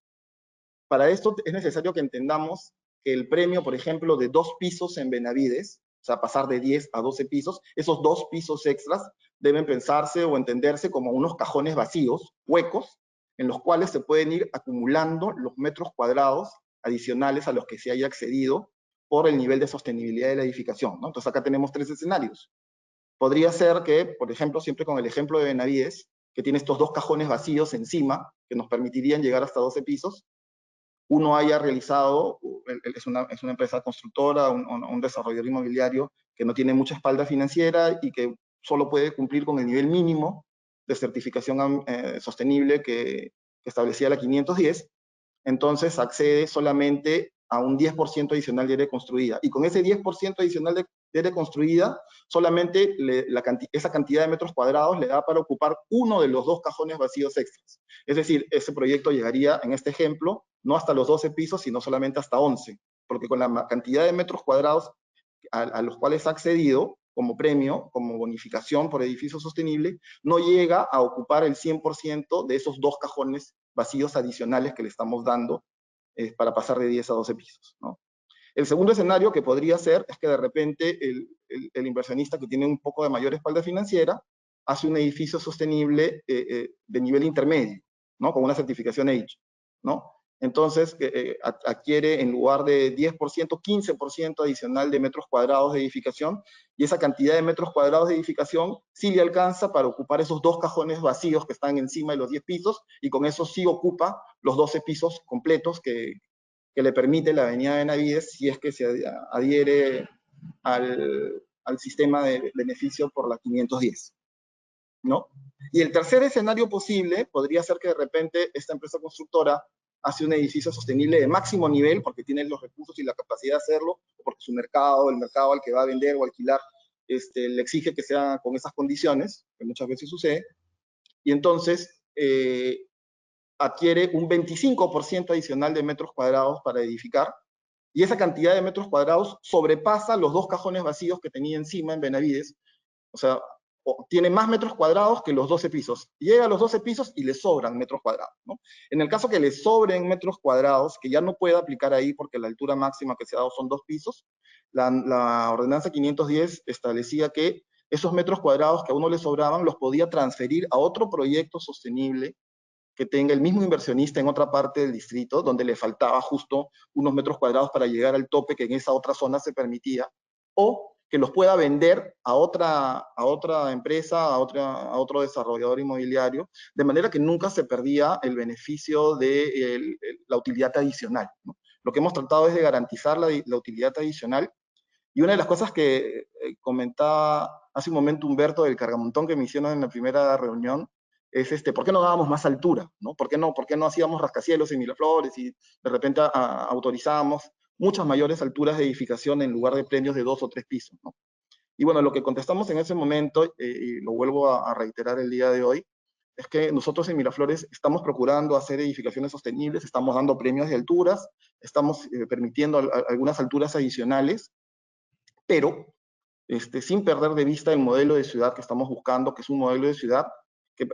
Para esto es necesario que entendamos que el premio, por ejemplo, de 2 pisos en Benavides, o sea, pasar de 10 a 12 pisos, esos 2 pisos extras deben pensarse o entenderse como unos cajones vacíos, huecos, en los cuales se pueden ir acumulando los metros cuadrados adicionales a los que se haya accedido por el nivel de sostenibilidad de la edificación, ¿no? Entonces acá tenemos 3 escenarios. Podría ser que, por ejemplo, siempre con el ejemplo de Benavides, que tiene estos 2 cajones vacíos encima, que nos permitirían llegar hasta 12 pisos, uno haya realizado, es una empresa constructora, un desarrollador inmobiliario que no tiene mucha espalda financiera y que solo puede cumplir con el nivel mínimo de certificación sostenible que establecía la 510, entonces accede solamente a un 10% adicional de área construida. Y con ese 10% adicional de área construida, solamente esa cantidad de metros cuadrados le da para ocupar uno de los 2 cajones vacíos extras. Es decir, ese proyecto llegaría, en este ejemplo, no hasta los 12 pisos, sino solamente hasta 11, porque con la cantidad de metros cuadrados a los cuales ha accedido como premio, como bonificación por edificio sostenible, no llega a ocupar el 100% de esos 2 cajones vacíos adicionales que le estamos dando para pasar de 10 a 12 pisos, ¿no? El segundo escenario que podría ser es que de repente el inversionista que tiene un poco de mayor espalda financiera hace un edificio sostenible de nivel intermedio, ¿no? Con una certificación H, ¿no? Entonces adquiere en lugar de 10%, 15% adicional de metros cuadrados de edificación, y esa cantidad de metros cuadrados de edificación sí le alcanza para ocupar esos 2 cajones vacíos que están encima de los 10 pisos, y con eso sí ocupa los 12 pisos completos que le permite la avenida de Benavides si es que se adhiere al sistema de beneficio por la 510, ¿no? Y el tercer escenario posible podría ser que de repente esta empresa constructora hace un edificio sostenible de máximo nivel porque tiene los recursos y la capacidad de hacerlo, o porque su mercado, el mercado al que va a vender o alquilar, le exige que sea con esas condiciones, que muchas veces sucede, y entonces adquiere un 25% adicional de metros cuadrados para edificar, y esa cantidad de metros cuadrados sobrepasa los 2 cajones vacíos que tenía encima en Benavides. O sea, tiene más metros cuadrados que los 12 pisos. Llega a los 12 pisos y le sobran metros cuadrados, ¿no? En el caso que le sobren metros cuadrados, que ya no puede aplicar ahí porque la altura máxima que se ha dado son 2 pisos, la ordenanza 510 establecía que esos metros cuadrados que a uno le sobraban los podía transferir a otro proyecto sostenible que tenga el mismo inversionista en otra parte del distrito, donde le faltaba justo unos metros cuadrados para llegar al tope que en esa otra zona se permitía, o que los pueda vender a otra empresa, a otro desarrollador inmobiliario, de manera que nunca se perdía el beneficio de la utilidad adicional, ¿no? Lo que hemos tratado es de garantizar la utilidad adicional, y una de las cosas que comentaba hace un momento Humberto del cargamontón que me hicieron en la primera reunión, es ¿por qué no dábamos más altura? ¿No? ¿Por qué no hacíamos rascacielos en Miraflores y de repente autorizábamos muchas mayores alturas de edificación en lugar de premios de 2 o 3 pisos, ¿no? Y bueno, lo que contestamos en ese momento, y lo vuelvo a reiterar el día de hoy, es que nosotros en Miraflores estamos procurando hacer edificaciones sostenibles, estamos dando premios de alturas, estamos permitiendo algunas alturas adicionales, pero sin perder de vista el modelo de ciudad que estamos buscando, que es un modelo de ciudad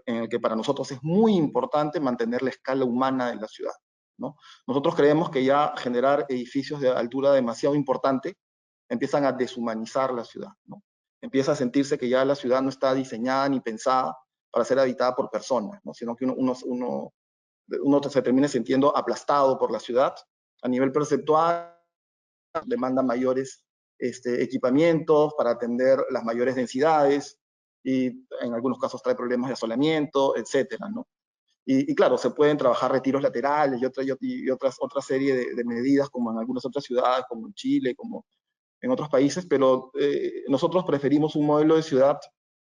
en el que para nosotros es muy importante mantener la escala humana de la ciudad, ¿no? Nosotros creemos que ya generar edificios de altura demasiado importante empiezan a deshumanizar la ciudad, ¿no? Empieza a sentirse que ya la ciudad no está diseñada ni pensada para ser habitada por personas, ¿no? Sino que uno se termina sintiendo aplastado por la ciudad a nivel perceptual, demanda mayores equipamientos para atender las mayores densidades, y en algunos casos trae problemas de asolamiento, etcétera, ¿no? Y claro, se pueden trabajar retiros laterales y otra serie de medidas, como en algunas otras ciudades, como en Chile, como en otros países, pero nosotros preferimos un modelo de ciudad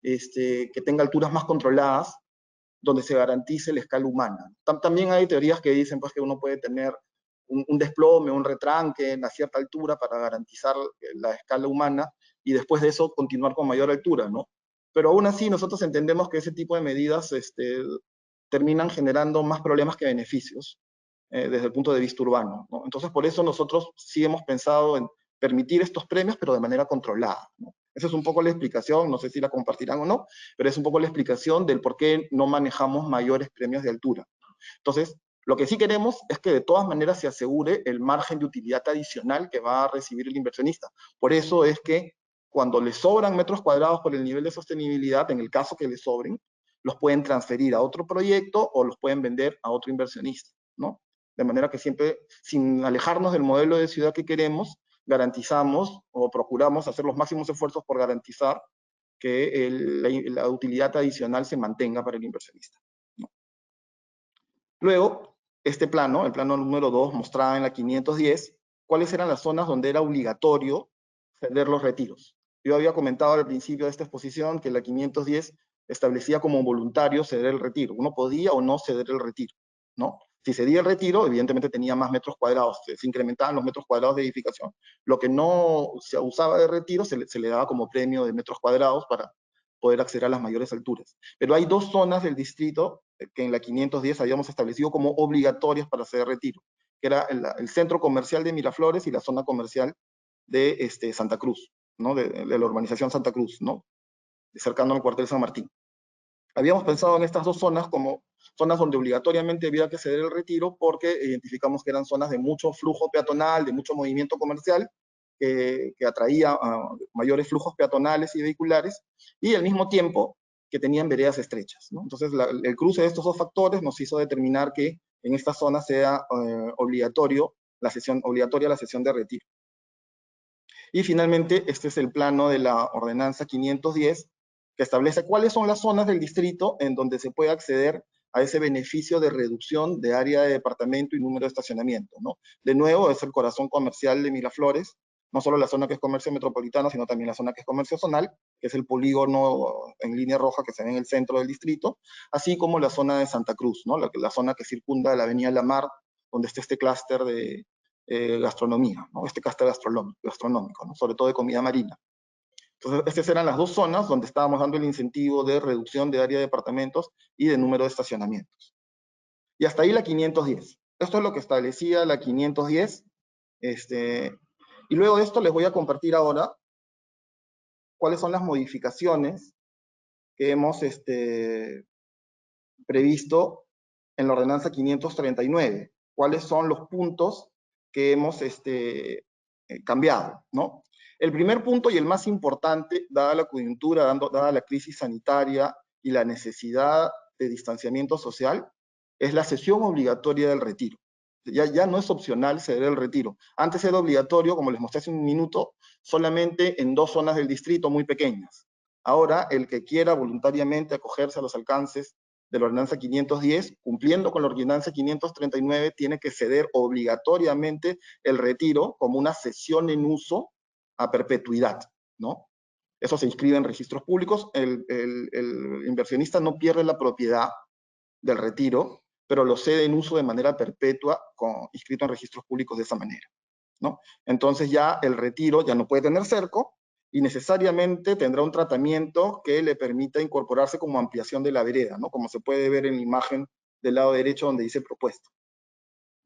que tenga alturas más controladas, donde se garantice la escala humana. También hay teorías que dicen pues, que uno puede tener un desplome, un retranque a cierta altura para garantizar la escala humana, y después de eso continuar con mayor altura, ¿no? Pero aún así nosotros entendemos que ese tipo de medidas terminan generando más problemas que beneficios desde el punto de vista urbano, ¿no? Entonces por eso nosotros sí hemos pensado en permitir estos premios, pero de manera controlada, ¿no? Esa es un poco la explicación, no sé si la compartirán o no, pero es un poco la explicación del por qué no manejamos mayores premios de altura. Entonces, lo que sí queremos es que de todas maneras se asegure el margen de utilidad adicional que va a recibir el inversionista. Por eso es que cuando le sobran metros cuadrados por el nivel de sostenibilidad, en el caso que le sobren, los pueden transferir a otro proyecto o los pueden vender a otro inversionista, ¿no? De manera que siempre, sin alejarnos del modelo de ciudad que queremos, garantizamos o procuramos hacer los máximos esfuerzos por garantizar que la utilidad adicional se mantenga para el inversionista, ¿no? Luego, este plano, el plano número 2, mostraba en la 510 cuáles eran las zonas donde era obligatorio ceder los retiros. Yo había comentado al principio de esta exposición que la 510 establecía como voluntario ceder el retiro. Uno podía o no ceder el retiro, ¿no? Si cedía el retiro, evidentemente tenía más metros cuadrados, se incrementaban los metros cuadrados de edificación. Lo que no se usaba de retiro se le daba como premio de metros cuadrados para poder acceder a las mayores alturas. Pero hay 2 zonas del distrito que en la 510 habíamos establecido como obligatorias para hacer retiro, que era el centro comercial de Miraflores y la zona comercial de Santa Cruz, ¿no? De la urbanización Santa Cruz, ¿no? Cercano al cuartel San Martín. Habíamos pensado en estas 2 zonas como zonas donde obligatoriamente había que ceder el retiro, porque identificamos que eran zonas de mucho flujo peatonal, de mucho movimiento comercial, que atraía a mayores flujos peatonales y vehiculares, y al mismo tiempo que tenían veredas estrechas, ¿no? Entonces el cruce de estos 2 factores nos hizo determinar que en esta zona sea obligatoria la sesión de retiro. Y finalmente, este es el plano de la ordenanza 510, que establece cuáles son las zonas del distrito en donde se puede acceder a ese beneficio de reducción de área de departamento y número de estacionamiento, ¿no? De nuevo, es el corazón comercial de Miraflores, no solo la zona que es comercio metropolitano, sino también la zona que es comercio zonal, que es el polígono en línea roja que se ve en el centro del distrito, así como la zona de Santa Cruz, ¿no? La zona que circunda la avenida La Mar, donde está este clúster de gastronomía, ¿no? Este clúster gastronómico, ¿no? Sobre todo de comida marina. Entonces, estas eran las 2 zonas donde estábamos dando el incentivo de reducción de área de departamentos y de número de estacionamientos. Y hasta ahí la 510. Esto es lo que establecía la 510. Y luego de esto les voy a compartir ahora cuáles son las modificaciones que hemos previsto en la ordenanza 539. Cuáles son los puntos que hemos cambiado, ¿no? El primer punto y el más importante, dada la coyuntura, dada la crisis sanitaria y la necesidad de distanciamiento social, es la sesión obligatoria del retiro. Ya no es opcional ceder el retiro. Antes era obligatorio, como les mostré hace un minuto, solamente en 2 zonas del distrito muy pequeñas. Ahora, el que quiera voluntariamente acogerse a los alcances de la ordenanza 510, cumpliendo con la ordenanza 539, tiene que ceder obligatoriamente el retiro como una cesión en uso a perpetuidad, ¿no? Eso se inscribe en registros públicos. El inversionista no pierde la propiedad del retiro, pero lo cede en uso de manera perpetua, inscrito en registros públicos de esa manera, ¿no? Entonces ya el retiro ya no puede tener cerco y necesariamente tendrá un tratamiento que le permita incorporarse como ampliación de la vereda, ¿no? Como se puede ver en la imagen del lado derecho donde dice propuesta.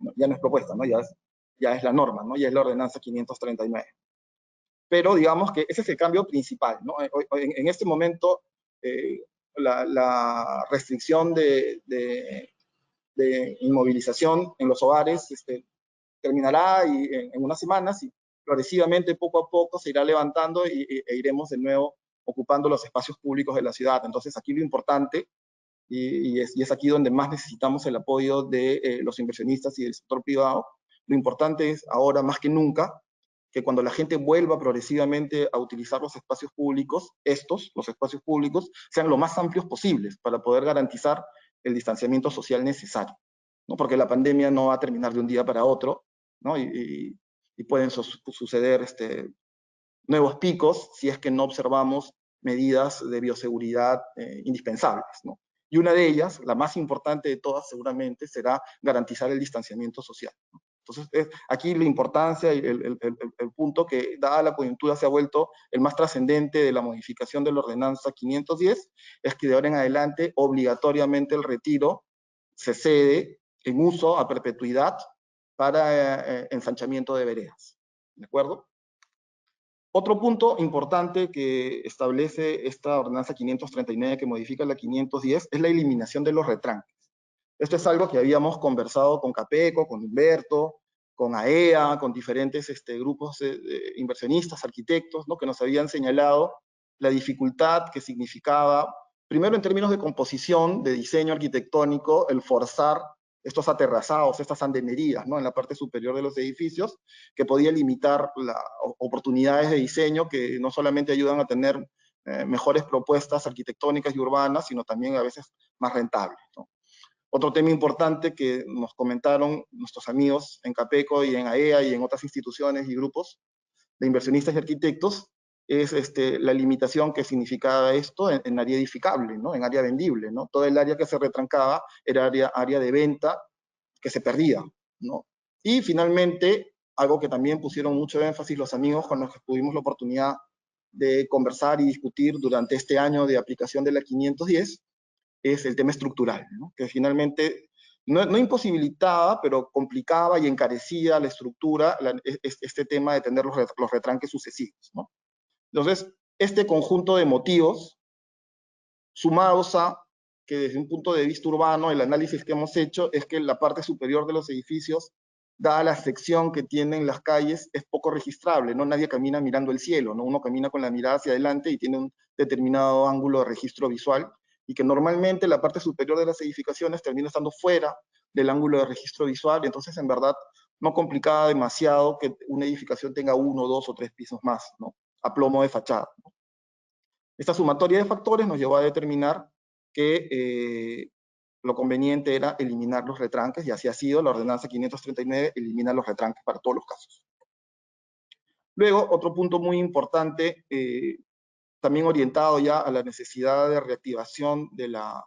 ¿No? Ya no es propuesta, ¿no? Ya es la norma, ¿no? Ya es la ordenanza 539. Pero digamos que ese es el cambio principal, ¿no? En este momento, la restricción de inmovilización en los hogares terminará en unas semanas y progresivamente, poco a poco, se irá levantando e iremos de nuevo ocupando los espacios públicos de la ciudad. Entonces, aquí lo importante, y es aquí donde más necesitamos el apoyo de los inversionistas y del sector privado, lo importante es ahora más que nunca que cuando la gente vuelva progresivamente a utilizar los espacios públicos, los espacios públicos, sean lo más amplios posibles para poder garantizar el distanciamiento social necesario, ¿no? Porque la pandemia no va a terminar de un día para otro, ¿no? Y pueden suceder nuevos picos si es que no observamos medidas de bioseguridad indispensables, ¿no? Y una de ellas, la más importante de todas seguramente, será garantizar el distanciamiento social, ¿no? Entonces, aquí la importancia y el punto que, dada la coyuntura, se ha vuelto el más trascendente de la modificación de la ordenanza 510, es que de ahora en adelante, obligatoriamente el retiro se cede en uso a perpetuidad para ensanchamiento de veredas. ¿De acuerdo? Otro punto importante que establece esta ordenanza 539 que modifica la 510 es la eliminación de los retranques. Esto es algo que habíamos conversado con Capeco, con Humberto, con AEA, con diferentes grupos inversionistas, arquitectos, ¿no? Que nos habían señalado la dificultad que significaba, primero en términos de composición, de diseño arquitectónico, el forzar estos aterrazados, estas andenerías, ¿no? En la parte superior de los edificios, que podía limitar las oportunidades de diseño que no solamente ayudan a tener mejores propuestas arquitectónicas y urbanas, sino también a veces más rentables, ¿no? Otro tema importante que nos comentaron nuestros amigos en Capeco y en AEA y en otras instituciones y grupos de inversionistas y arquitectos es la limitación que significaba esto en área edificable, ¿no? En área vendible, ¿no? Todo el área que se retrancaba era área de venta que se perdía, ¿no? Y finalmente, algo que también pusieron mucho énfasis los amigos con los que tuvimos la oportunidad de conversar y discutir durante este año de aplicación de la 510, es el tema estructural, ¿no? Que finalmente no imposibilitaba, pero complicaba y encarecía la estructura, este tema de tener los retranques sucesivos, ¿no? Entonces, este conjunto de motivos, sumados a que desde un punto de vista urbano, el análisis que hemos hecho es que la parte superior de los edificios, dada la sección que tienen las calles, es poco registrable, ¿no? Nadie camina mirando el cielo, ¿no? Uno camina con la mirada hacia adelante y tiene un determinado ángulo de registro visual, y que normalmente la parte superior de las edificaciones termina estando fuera del ángulo de registro visual, y entonces en verdad no complicaba demasiado que una edificación tenga 1, 2 o 3 pisos más, ¿no? A plomo de fachada, ¿no? Esta sumatoria de factores nos llevó a determinar que lo conveniente era eliminar los retranques, y así ha sido. La ordenanza 539 elimina los retranques para todos los casos. Luego, otro punto muy importante, también orientado ya a la necesidad de reactivación de la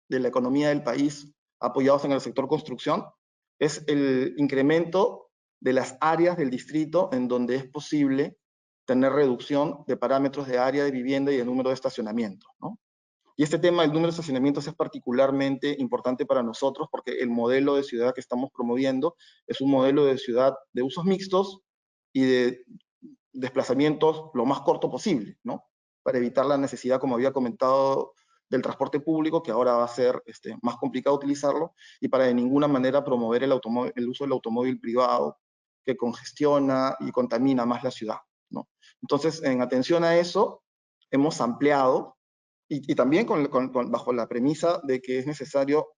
economía del país, apoyados en el sector construcción, es el incremento de las áreas del distrito en donde es posible tener reducción de parámetros de área de vivienda y de número de estacionamiento, ¿no? Y este tema del número de estacionamientos es particularmente importante para nosotros porque el modelo de ciudad que estamos promoviendo es un modelo de ciudad de usos mixtos y de desplazamientos lo más corto posible, ¿no? Para evitar la necesidad, como había comentado, del transporte público, que ahora va a ser más complicado utilizarlo, y para de ninguna manera promover el uso del automóvil privado, que congestiona y contamina más la ciudad, ¿no? Entonces, en atención a eso, hemos ampliado, y también bajo la premisa de que es necesario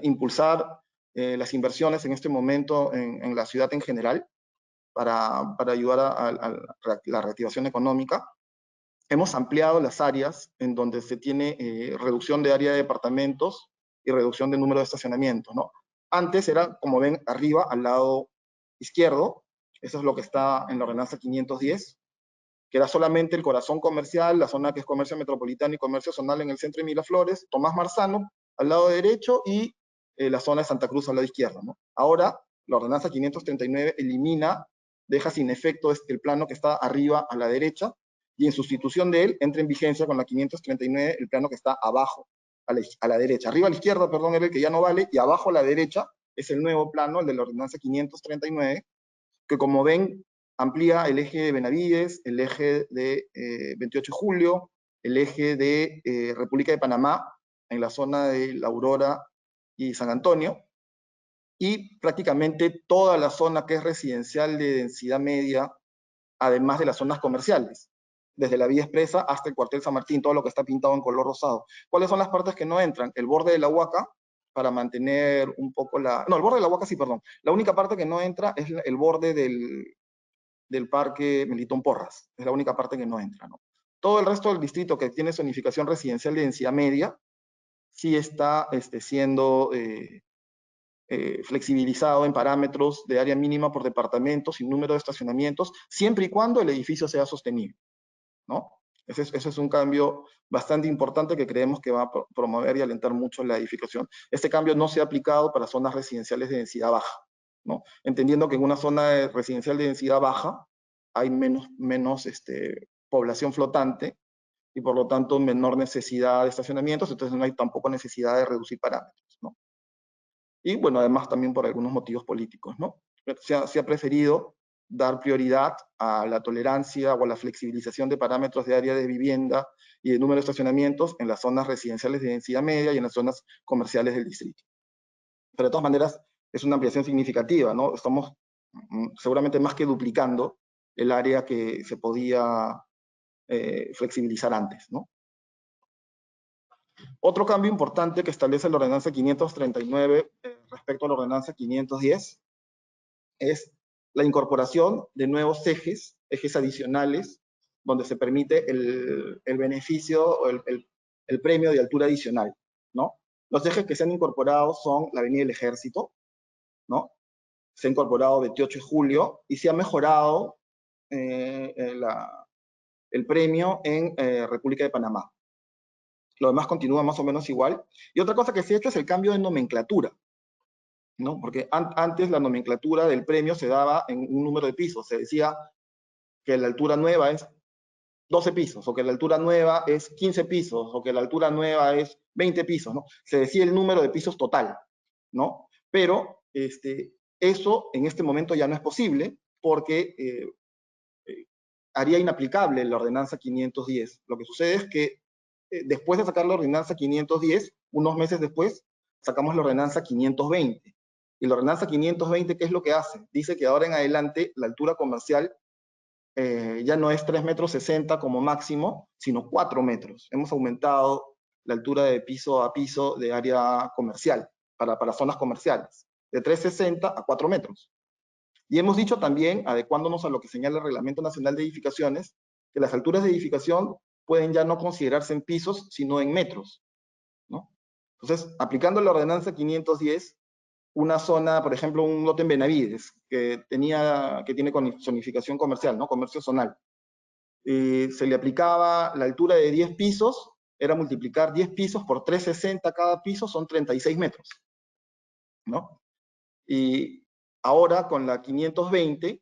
impulsar las inversiones en este momento en la ciudad en general, para ayudar a la reactivación económica. Hemos ampliado las áreas en donde se tiene reducción de área de departamentos y reducción de número de estacionamientos, ¿no? Antes era, como ven, arriba, al lado izquierdo, eso es lo que está en la ordenanza 510, que era solamente el corazón comercial, la zona que es comercio metropolitano y comercio zonal en el centro de Miraflores, Tomás Marzano al lado derecho y la zona de Santa Cruz al lado izquierdo, ¿no? Ahora, la ordenanza 539 deja sin efecto el plano que está arriba a la derecha, y en sustitución de él entra en vigencia con la 539 el plano que está abajo, a la derecha. Arriba a la izquierda, perdón, era el que ya no vale, y abajo a la derecha es el nuevo plano, el de la ordenanza 539, que como ven amplía el eje de Benavides, el eje de 28 de Julio, el eje de República de Panamá, en la zona de La Aurora y San Antonio, y prácticamente toda la zona que es residencial de densidad media, además de las zonas comerciales, desde la Vía Expresa hasta el cuartel San Martín, todo lo que está pintado en color rosado. ¿Cuáles son las partes que no entran? El borde de la Huaca, para mantener un poco la... No, el borde de la Huaca sí, perdón. La única parte que no entra es el borde del Parque Melitón Porras. Es la única parte que no entra, ¿no? Todo el resto del distrito que tiene zonificación residencial de densidad media, sí está siendo flexibilizado en parámetros de área mínima por departamento, sin número de estacionamientos, siempre y cuando el edificio sea sostenible, ¿no? Ese es un cambio bastante importante que creemos que va a promover y alentar mucho la edificación. Este cambio no se ha aplicado para zonas residenciales de densidad baja, ¿no? Entendiendo que en una zona residencial de densidad baja hay menos población flotante y por lo tanto menor necesidad de estacionamientos, entonces no hay tampoco necesidad de reducir parámetros, ¿no? Y bueno, además también por algunos motivos políticos, ¿no? Se ha preferido dar prioridad a la tolerancia o a la flexibilización de parámetros de área de vivienda y de número de estacionamientos en las zonas residenciales de densidad media y en las zonas comerciales del distrito. Pero de todas maneras, es una ampliación significativa, ¿no? Estamos seguramente más que duplicando el área que se podía flexibilizar antes, ¿no? Otro cambio importante que establece la ordenanza 539 respecto a la ordenanza 510 es la incorporación de nuevos ejes adicionales, donde se permite el beneficio o el premio de altura adicional, ¿no? Los ejes que se han incorporado son la Avenida del Ejército, ¿no? Se ha incorporado 28 de julio y se ha mejorado el premio en República de Panamá. Lo demás continúa más o menos igual. Y otra cosa que se ha hecho es el cambio de nomenclatura, ¿no? Porque antes la nomenclatura del premio se daba en un número de pisos. Se decía que la altura nueva es 12 pisos, o que la altura nueva es 15 pisos, o que la altura nueva es 20 pisos, ¿no? Se decía el número de pisos total, ¿no? Pero eso en este momento ya no es posible porque haría inaplicable la ordenanza 510. Lo que sucede es que después de sacar la ordenanza 510, unos meses después, sacamos la ordenanza 520. Y la ordenanza 520, ¿qué es lo que hace? Dice que ahora en adelante la altura comercial ya no es 3,60 metros como máximo, sino 4 metros. Hemos aumentado la altura de piso a piso de área comercial, para zonas comerciales, de 3,60 a 4 metros. Y hemos dicho también, adecuándonos a lo que señala el Reglamento Nacional de Edificaciones, que las alturas de edificación pueden ya no considerarse en pisos, sino en metros, ¿no? Entonces, aplicando la ordenanza 510, una zona, por ejemplo, un lote en Benavides, que tiene zonificación comercial, ¿no? Comercio zonal. Se le aplicaba la altura de 10 pisos, era multiplicar 10 pisos por 3,60 cada piso, son 36 metros, ¿no? Y ahora con la 520,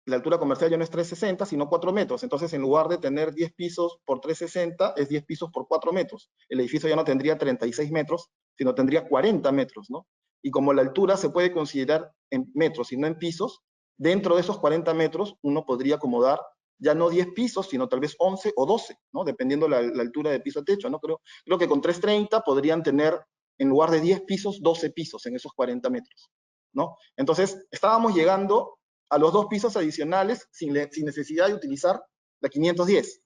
la altura comercial ya no es 360, sino 4 metros. Entonces, en lugar de tener 10 pisos por 360, es 10 pisos por 4 metros. El edificio ya no tendría 36 metros, sino tendría 40 metros, ¿no? Y como la altura se puede considerar en metros y no en pisos, dentro de esos 40 metros uno podría acomodar ya no 10 pisos, sino tal vez 11 o 12, ¿no? Dependiendo la altura de piso a techo, ¿no? Creo que con 330 podrían tener, en lugar de 10 pisos, 12 pisos en esos 40 metros, ¿no? Entonces, estábamos llegando a los 2 pisos adicionales sin necesidad de utilizar la 510,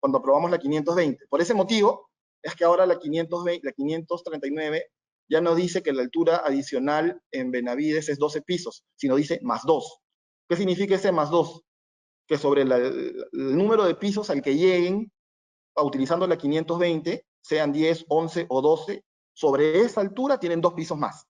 cuando aprobamos la 520. Por ese motivo, es que ahora la 539 ya no dice que la altura adicional en Benavides es 12 pisos, sino dice más 2. ¿Qué significa ese más 2? Que sobre el número de pisos al que lleguen, utilizando la 520, sean 10, 11 o 12, sobre esa altura tienen 2 pisos más,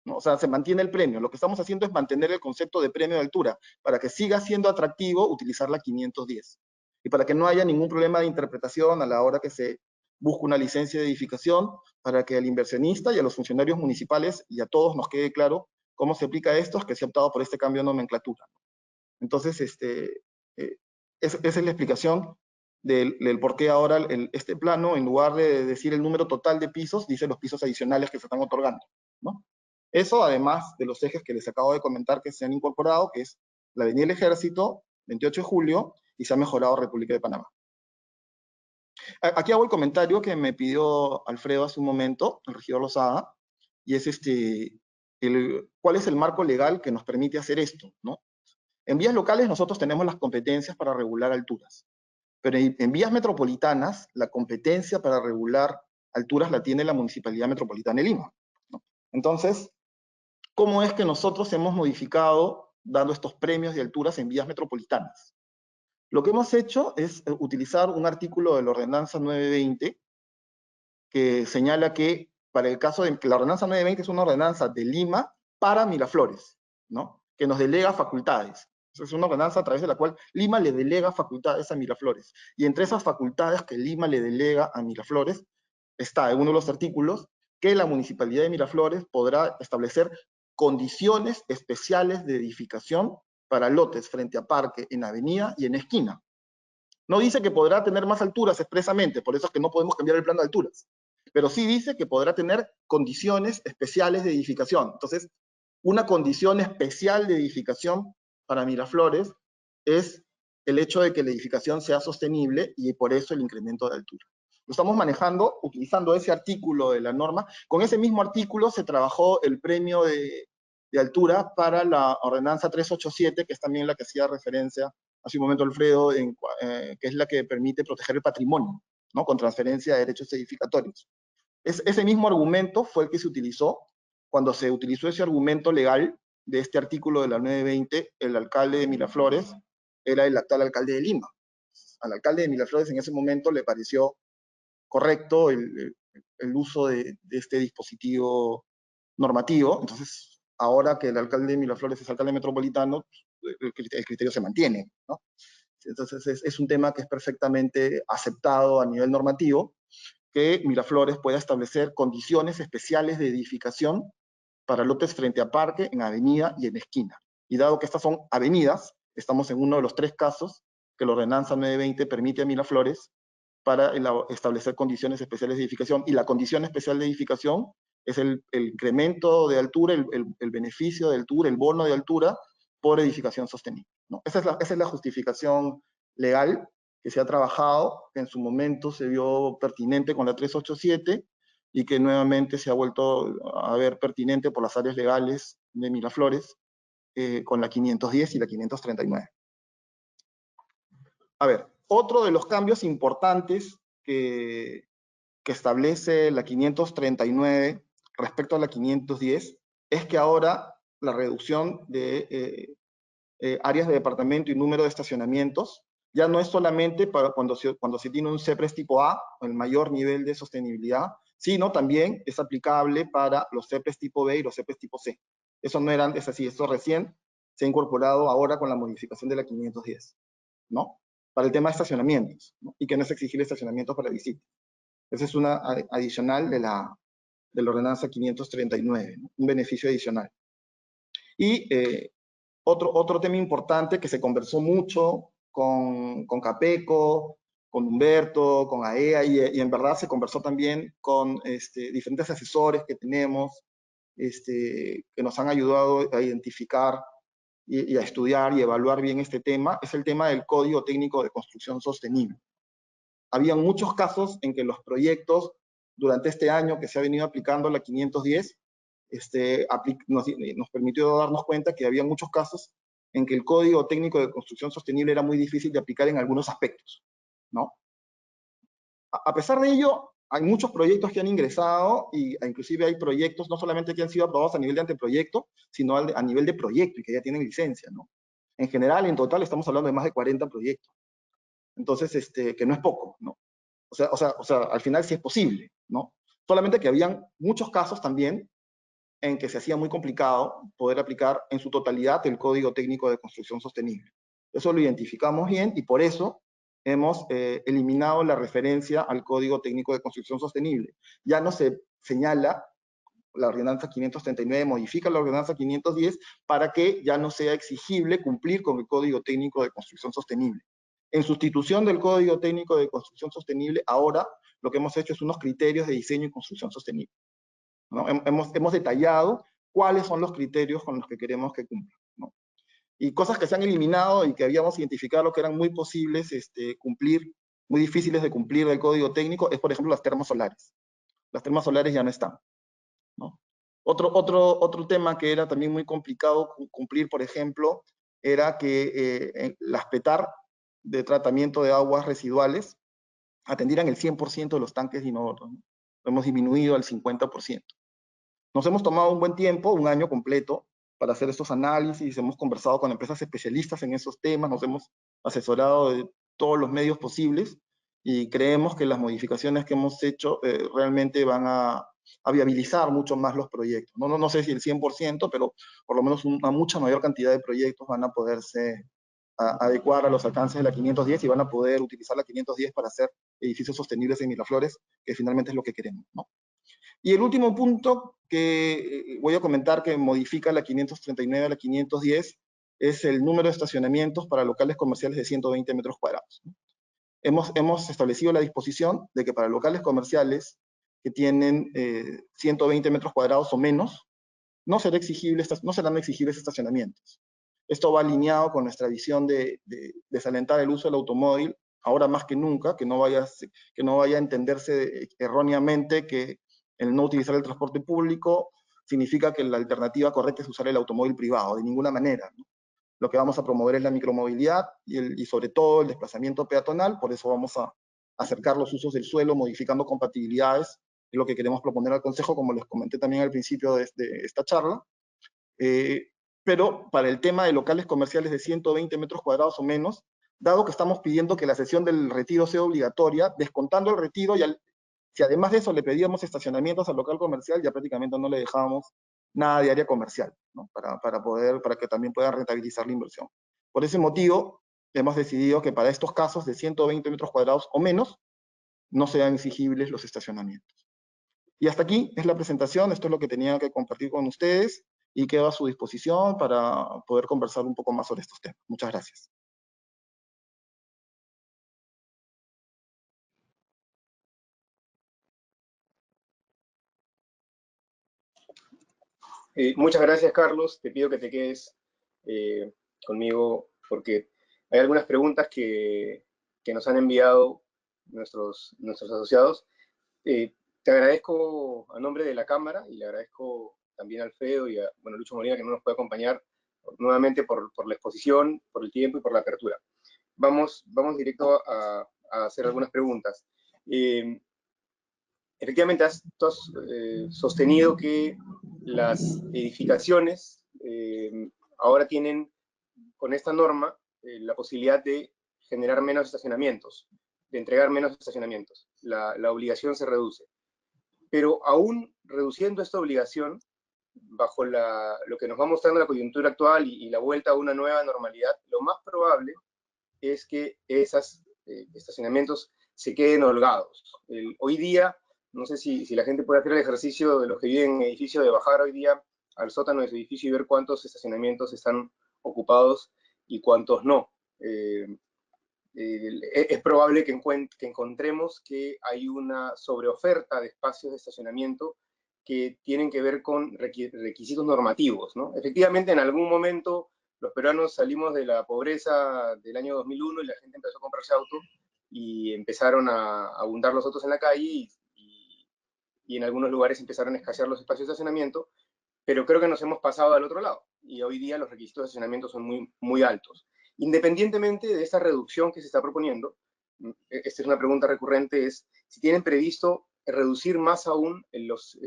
¿no? O sea, se mantiene el premio. Lo que estamos haciendo es mantener el concepto de premio de altura, para que siga siendo atractivo utilizar la 510. Y para que no haya ningún problema de interpretación a la hora que se busca una licencia de edificación, para que al inversionista y a los funcionarios municipales y a todos nos quede claro cómo se aplica esto, es que se ha optado por este cambio de nomenclatura. Entonces, esa es la explicación del por qué ahora este plano, en lugar de decir el número total de pisos, dice los pisos adicionales que se están otorgando, ¿no? Eso, además de los ejes que les acabo de comentar que se han incorporado, que es la Avenida del Ejército, 28 de julio, y se ha mejorado República de Panamá. Aquí hago el comentario que me pidió Alfredo hace un momento, el regidor Lozada, y es ¿cuál es el marco legal que nos permite hacer esto, ¿no? En vías locales nosotros tenemos las competencias para regular alturas, pero en vías metropolitanas la competencia para regular alturas la tiene la Municipalidad Metropolitana de Lima, ¿no? Entonces, ¿cómo es que nosotros hemos modificado dando estos premios de alturas en vías metropolitanas? Lo que hemos hecho es utilizar un artículo de la Ordenanza 920 que señala que para el caso de que la Ordenanza 920 es una ordenanza de Lima para Miraflores, ¿no? Que nos delega facultades. Es una ordenanza a través de la cual Lima le delega facultades a Miraflores. Y entre esas facultades que Lima le delega a Miraflores está en uno de los artículos que la Municipalidad de Miraflores podrá establecer condiciones especiales de edificación para lotes frente a parque en avenida y en esquina. No dice que podrá tener más alturas expresamente, por eso es que no podemos cambiar el plano de alturas, pero sí dice que podrá tener condiciones especiales de edificación. Entonces, una condición especial de edificación para Miraflores es el hecho de que la edificación sea sostenible y por eso el incremento de altura. Lo estamos manejando utilizando ese artículo de la norma. Con ese mismo artículo se trabajó el premio de altura para la ordenanza 387, que es también la que hacía referencia hace un momento Alfredo, que es la que permite proteger el patrimonio, ¿no? Con transferencia de derechos edificatorios. Ese mismo argumento fue el que se utilizó cuando se utilizó ese argumento legal de este artículo de la 920, el alcalde de Miraflores era el actual alcalde de Lima. Al alcalde de Miraflores en ese momento le pareció correcto el uso de este dispositivo normativo. Entonces, ahora que el alcalde de Miraflores es alcalde metropolitano, el criterio se mantiene, ¿no? Entonces, es un tema que es perfectamente aceptado a nivel normativo, que Miraflores pueda establecer condiciones especiales de edificación para lotes frente a parque, en avenida y en esquina. Y dado que estas son avenidas, estamos en uno de los 3 casos que la ordenanza 920 permite a Miraflores para establecer condiciones especiales de edificación. Y la condición especial de edificación es el incremento de altura, el beneficio de altura, el bono de altura por edificación sostenible, ¿no? Esa es la justificación legal que se ha trabajado, que en su momento se vio pertinente con la 387 y que nuevamente se ha vuelto a ver pertinente por las áreas legales de Miraflores con la 510 y la 539. A ver, otro de los cambios importantes que establece la 539 respecto a la 510 es que ahora la reducción de áreas de departamento y número de estacionamientos ya no es solamente para cuando se tiene un CEPRES tipo A, el mayor nivel de sostenibilidad, sino también es aplicable para los CEPRES tipo B y los CEPRES tipo C. Eso no era antes así, esto recién se ha incorporado ahora con la modificación de la 510, ¿no? Para el tema de estacionamientos, ¿no? Y que no es exigible estacionamientos para visitas. Esa es una adicional de la ordenanza 539, ¿no? Un beneficio adicional. Y Otro tema importante que se conversó mucho con Capeco, con Humberto, con AEA, y en verdad se conversó también con diferentes asesores que tenemos, que nos han ayudado a identificar y a estudiar y evaluar bien este tema, es el tema del Código Técnico de Construcción Sostenible. Había muchos casos en que los proyectos, durante este año que se ha venido aplicando la 510, nos permitió darnos cuenta que había muchos casos en que el Código Técnico de Construcción Sostenible era muy difícil de aplicar en algunos aspectos, ¿no? A pesar de ello, hay muchos proyectos que han ingresado y inclusive hay proyectos no solamente que han sido aprobados a nivel de anteproyecto, sino a nivel de proyecto y que ya tienen licencia, ¿no? En general, en total, estamos hablando de más de 40 proyectos. Entonces, que no es poco, ¿no? O sea, al final sí es posible, ¿no? Solamente que habían muchos casos también en que se hacía muy complicado poder aplicar en su totalidad el Código Técnico de Construcción Sostenible. Eso lo identificamos bien y por eso hemos eliminado la referencia al Código Técnico de Construcción Sostenible. Ya no se señala, la ordenanza 539 modifica la ordenanza 510 para que ya no sea exigible cumplir con el Código Técnico de Construcción Sostenible. En sustitución del Código Técnico de Construcción Sostenible, ahora lo que hemos hecho es unos criterios de diseño y construcción sostenible, ¿no? Hemos detallado cuáles son los criterios con los que queremos que cumplan, ¿no? Y cosas que se han eliminado y que habíamos identificado que eran muy posibles cumplir, muy difíciles de cumplir del código técnico, es por ejemplo las termas solares. Las termas solares ya no están, ¿no? Otro tema que era también muy complicado cumplir, por ejemplo, era que las PETAR de tratamiento de aguas residuales atendieran el 100% de los tanques de inodoro, ¿no? Lo hemos disminuido al 50%. Nos hemos tomado un buen tiempo, un año completo, para hacer estos análisis, hemos conversado con empresas especialistas en esos temas, nos hemos asesorado de todos los medios posibles y creemos que las modificaciones que hemos hecho realmente van a viabilizar mucho más los proyectos. No sé si el 100%, pero por lo menos una mucha mayor cantidad de proyectos van a poderse adecuar a los alcances de la 510 y van a poder utilizar la 510 para hacer edificios sostenibles en Miraflores, que finalmente es lo que queremos, ¿no? Y el último punto que voy a comentar que modifica la 539 a la 510 es el número de estacionamientos para locales comerciales de 120 metros cuadrados. Hemos establecido la disposición de que para locales comerciales que tienen 120 metros cuadrados o menos, no serán exigibles estacionamientos. Esto va alineado con nuestra visión de desalentar el uso del automóvil, ahora más que nunca, que no vaya a entenderse erróneamente que el no utilizar el transporte público significa que la alternativa correcta es usar el automóvil privado, de ninguna manera, ¿no? Lo que vamos a promover es la micromovilidad y sobre todo el desplazamiento peatonal, por eso vamos a acercar los usos del suelo, modificando compatibilidades, es lo que queremos proponer al Consejo, como les comenté también al principio de esta charla. Pero para el tema de locales comerciales de 120 metros cuadrados o menos, dado que estamos pidiendo que la sesión del retiro sea obligatoria, descontando el retiro, si además de eso le pedíamos estacionamientos al local comercial, ya prácticamente no le dejábamos nada de área comercial, ¿no? para que también puedan rentabilizar la inversión. Por ese motivo, hemos decidido que para estos casos de 120 metros cuadrados o menos, no sean exigibles los estacionamientos. Y hasta aquí es la presentación, esto es lo que tenía que compartir con ustedes y quedo a su disposición para poder conversar un poco más sobre estos temas. Muchas gracias. Muchas gracias, Carlos. Te pido que te quedes conmigo porque hay algunas preguntas que nos han enviado nuestros asociados. Te agradezco a nombre de la Cámara y le agradezco también a Alfredo y a Lucho Molina, que no nos puede acompañar nuevamente por la exposición, por el tiempo y por la apertura. Vamos directo a hacer algunas preguntas. Efectivamente, tú has sostenido que las edificaciones ahora tienen, con esta norma, la posibilidad de generar menos estacionamientos, de entregar menos estacionamientos. La obligación se reduce. Pero aún reduciendo esta obligación, bajo lo que nos va mostrando la coyuntura actual y la vuelta a una nueva normalidad, lo más probable es que esos estacionamientos se queden holgados. Hoy día, no sé si la gente puede hacer el ejercicio de los que viven en edificio de bajar hoy día al sótano de su edificio y ver cuántos estacionamientos están ocupados y cuántos no. Es probable que encontremos que hay una sobreoferta de espacios de estacionamiento que tienen que ver con requisitos normativos, ¿no? Efectivamente, en algún momento los peruanos salimos de la pobreza del año 2001 y la gente empezó a comprarse auto y empezaron a abundar los autos en la calle y en algunos lugares empezaron a escasear los espacios de estacionamiento, pero creo que nos hemos pasado al otro lado y hoy día los requisitos de estacionamiento son muy, muy altos. Independientemente de esta reducción que se está proponiendo, esta es una pregunta recurrente, es si tienen previsto reducir más aún los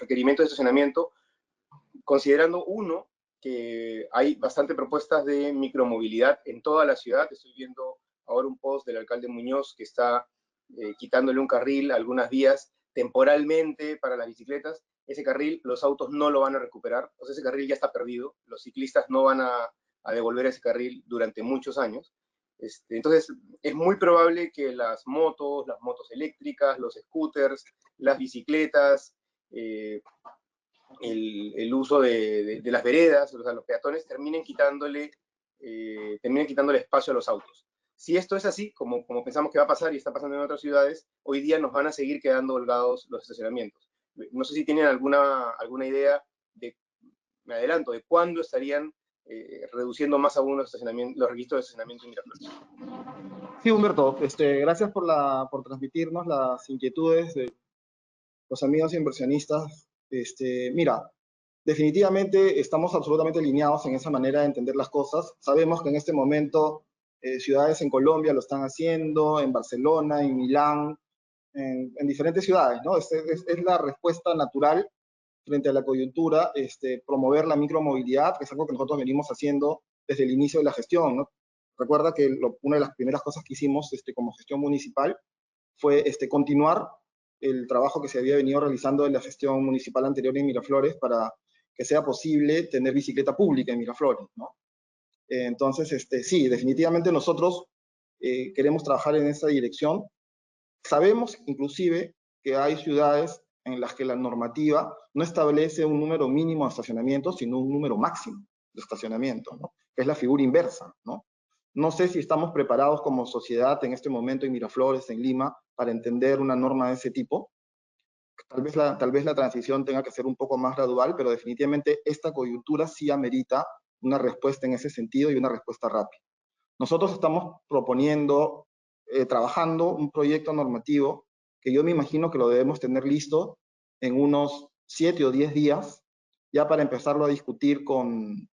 requerimientos de estacionamiento, considerando uno, que hay bastante propuestas de micromovilidad en toda la ciudad. Estoy viendo ahora un post del alcalde Muñoz que está quitándole un carril a algunas vías temporalmente para las bicicletas. Ese carril los autos no lo van a recuperar, o sea, ese carril ya está perdido, los ciclistas no van a devolver ese carril durante muchos años. Entonces, es muy probable que las motos eléctricas, los scooters, las bicicletas, el uso de las veredas, o sea, los peatones terminen quitándole espacio a los autos. Si esto es así, como pensamos que va a pasar y está pasando en otras ciudades, hoy día nos van a seguir quedando holgados los estacionamientos. No sé si tienen alguna idea me adelanto, de cuándo estarían reduciendo más aún los requisitos de estacionamiento en Miraflores. Sí, Humberto, gracias por transmitirnos las inquietudes de los amigos inversionistas. Mira, definitivamente estamos absolutamente alineados en esa manera de entender las cosas. Sabemos que en este momento ciudades en Colombia lo están haciendo, en Barcelona, en Milán, en diferentes ciudades, ¿no? Es la respuesta natural frente a la coyuntura, promover la micromovilidad, que es algo que nosotros venimos haciendo desde el inicio de la gestión, ¿no? Recuerda que una de las primeras cosas que hicimos como gestión municipal fue continuar el trabajo que se había venido realizando en la gestión municipal anterior en Miraflores para que sea posible tener bicicleta pública en Miraflores, ¿no? Entonces, sí, definitivamente nosotros queremos trabajar en esa dirección. Sabemos inclusive que hay ciudades en las que la normativa no establece un número mínimo de estacionamientos, sino un número máximo de estacionamientos, ¿no? Que es la figura inversa, ¿no? No sé si estamos preparados como sociedad en este momento en Miraflores, en Lima, para entender una norma de ese tipo. Tal vez la transición tenga que ser un poco más gradual, pero definitivamente esta coyuntura sí amerita una respuesta en ese sentido y una respuesta rápida. Nosotros estamos proponiendo, trabajando un proyecto normativo que yo me imagino que lo debemos tener listo en unos 7 o 10 días, ya para empezarlo a discutir con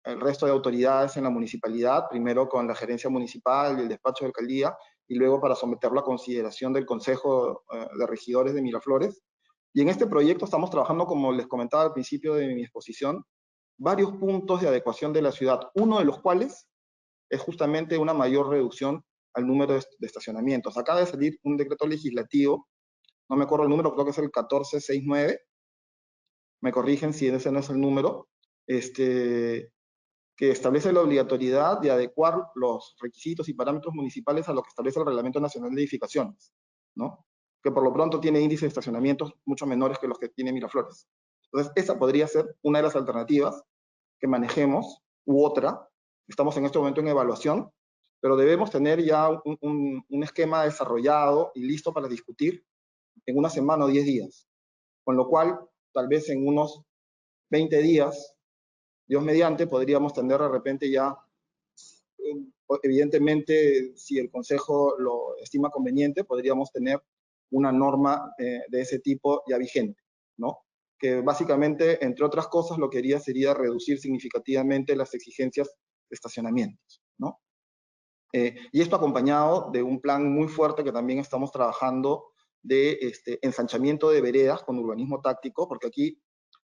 el resto de autoridades en la municipalidad, primero con la gerencia municipal y el despacho de alcaldía, y luego para someterlo a consideración del Consejo de Regidores de Miraflores. Y en este proyecto estamos trabajando, como les comentaba al principio de mi exposición, varios puntos de adecuación de la ciudad, uno de los cuales es justamente una mayor reducción al número de estacionamientos. Acaba de salir un decreto legislativo, no me acuerdo el número, creo que es el 1469, me corrigen si ese no es el número, que establece la obligatoriedad de adecuar los requisitos y parámetros municipales a lo que establece el Reglamento Nacional de Edificaciones, ¿no? Que por lo pronto tiene índices de estacionamientos mucho menores que los que tiene Miraflores. Entonces, esa podría ser una de las alternativas que manejemos, u otra. Estamos en este momento en evaluación, pero debemos tener ya un esquema desarrollado y listo para discutir en una semana o 10 días. Con lo cual, tal vez en unos 20 días, Dios mediante, podríamos tener de repente ya, evidentemente, si el Consejo lo estima conveniente, podríamos tener una norma de ese tipo ya vigente, ¿no? Que básicamente, entre otras cosas, lo que haría sería reducir significativamente las exigencias de estacionamientos, ¿no? Y esto acompañado de un plan muy fuerte que también estamos trabajando de ensanchamiento de veredas con urbanismo táctico, porque aquí,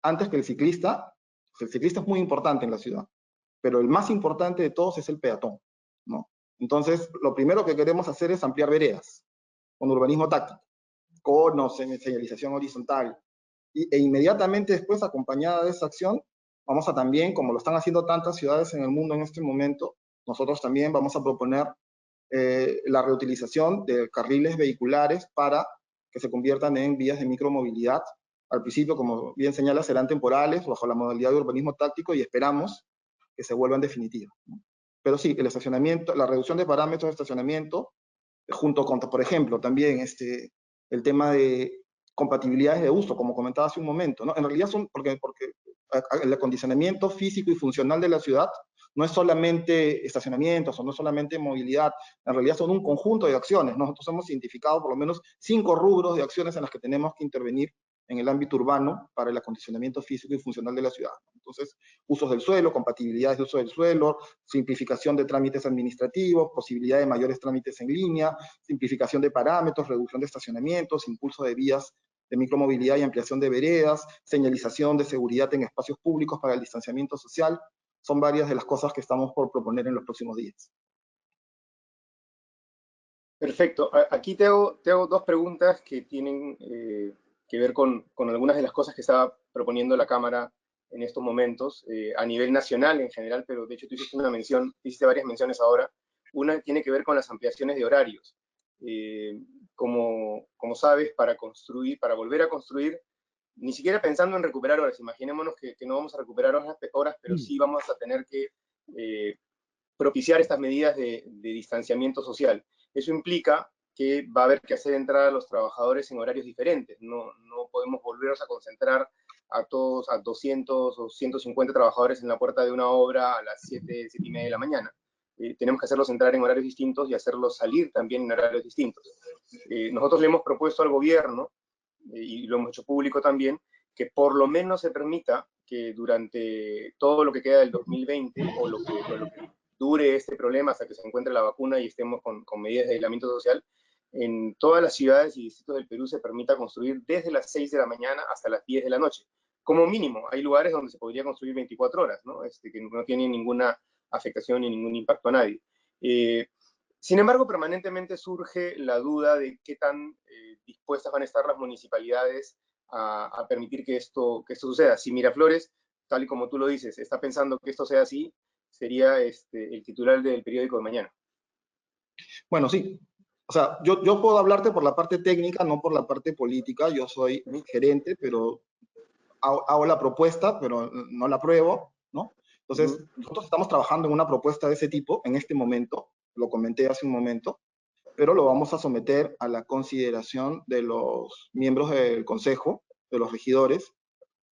antes que el ciclista es muy importante en la ciudad, pero el más importante de todos es el peatón, ¿no? Entonces, lo primero que queremos hacer es ampliar veredas con urbanismo táctico, con señalización horizontal, e inmediatamente después, acompañada de esa acción, vamos a también, como lo están haciendo tantas ciudades en el mundo en este momento, nosotros también vamos a proponer la reutilización de carriles vehiculares para que se conviertan en vías de micromovilidad al principio, como bien señala, serán temporales, bajo la modalidad de urbanismo táctico, y esperamos que se vuelvan definitivas, ¿no? Pero sí, el estacionamiento, la reducción de parámetros de estacionamiento, junto con, por ejemplo, también el tema de compatibilidades de uso, como comentaba hace un momento, ¿no? En realidad son, porque el acondicionamiento físico y funcional de la ciudad no es solamente estacionamientos o no es solamente movilidad, en realidad son un conjunto de acciones. Nosotros hemos identificado por lo menos 5 rubros de acciones en las que tenemos que intervenir en el ámbito urbano para el acondicionamiento físico y funcional de la ciudad. Entonces, usos del suelo, compatibilidades de uso del suelo, simplificación de trámites administrativos, posibilidad de mayores trámites en línea, simplificación de parámetros, reducción de estacionamientos, impulso de vías de micromovilidad y ampliación de veredas, señalización de seguridad en espacios públicos para el distanciamiento social. Son varias de las cosas que estamos por proponer en los próximos días. Perfecto. Aquí te hago 2 preguntas que tienen que ver con algunas de las cosas que estaba proponiendo la Cámara en estos momentos, a nivel nacional en general, pero de hecho tú hiciste varias menciones ahora. Una tiene que ver con las ampliaciones de horarios. Como sabes, para volver a construir, ni siquiera pensando en recuperar horas, imaginémonos que no vamos a recuperar horas, pero sí vamos a tener que propiciar estas medidas de distanciamiento social. Eso implica que va a haber que hacer entrar a los trabajadores en horarios diferentes. No podemos volvernos a concentrar a todos, a 200 o 150 trabajadores en la puerta de una obra a las 7, 7 y media de la mañana. Tenemos que hacerlos entrar en horarios distintos y hacerlos salir también en horarios distintos. Nosotros le hemos propuesto al gobierno, y lo hemos hecho público también, que por lo menos se permita que durante todo lo que queda del 2020 o lo que dure este problema hasta que se encuentre la vacuna y estemos con medidas de aislamiento social, en todas las ciudades y distritos del Perú se permita construir desde las 6 de la mañana hasta las 10 de la noche. Como mínimo, hay lugares donde se podría construir 24 horas, ¿no? Que no tienen ninguna afectación ni ningún impacto a nadie. Sin embargo, permanentemente surge la duda de qué tan dispuestas van a estar las municipalidades a permitir que esto suceda. Si Miraflores, tal y como tú lo dices, está pensando que esto sea así, sería el titular del periódico de mañana. Bueno, sí. O sea, yo puedo hablarte por la parte técnica, no por la parte política. Yo soy gerente, pero hago la propuesta, pero no la apruebo, ¿no? Entonces, nosotros estamos trabajando en una propuesta de ese tipo en este momento, lo comenté hace un momento, pero lo vamos a someter a la consideración de los miembros del Consejo, de los regidores,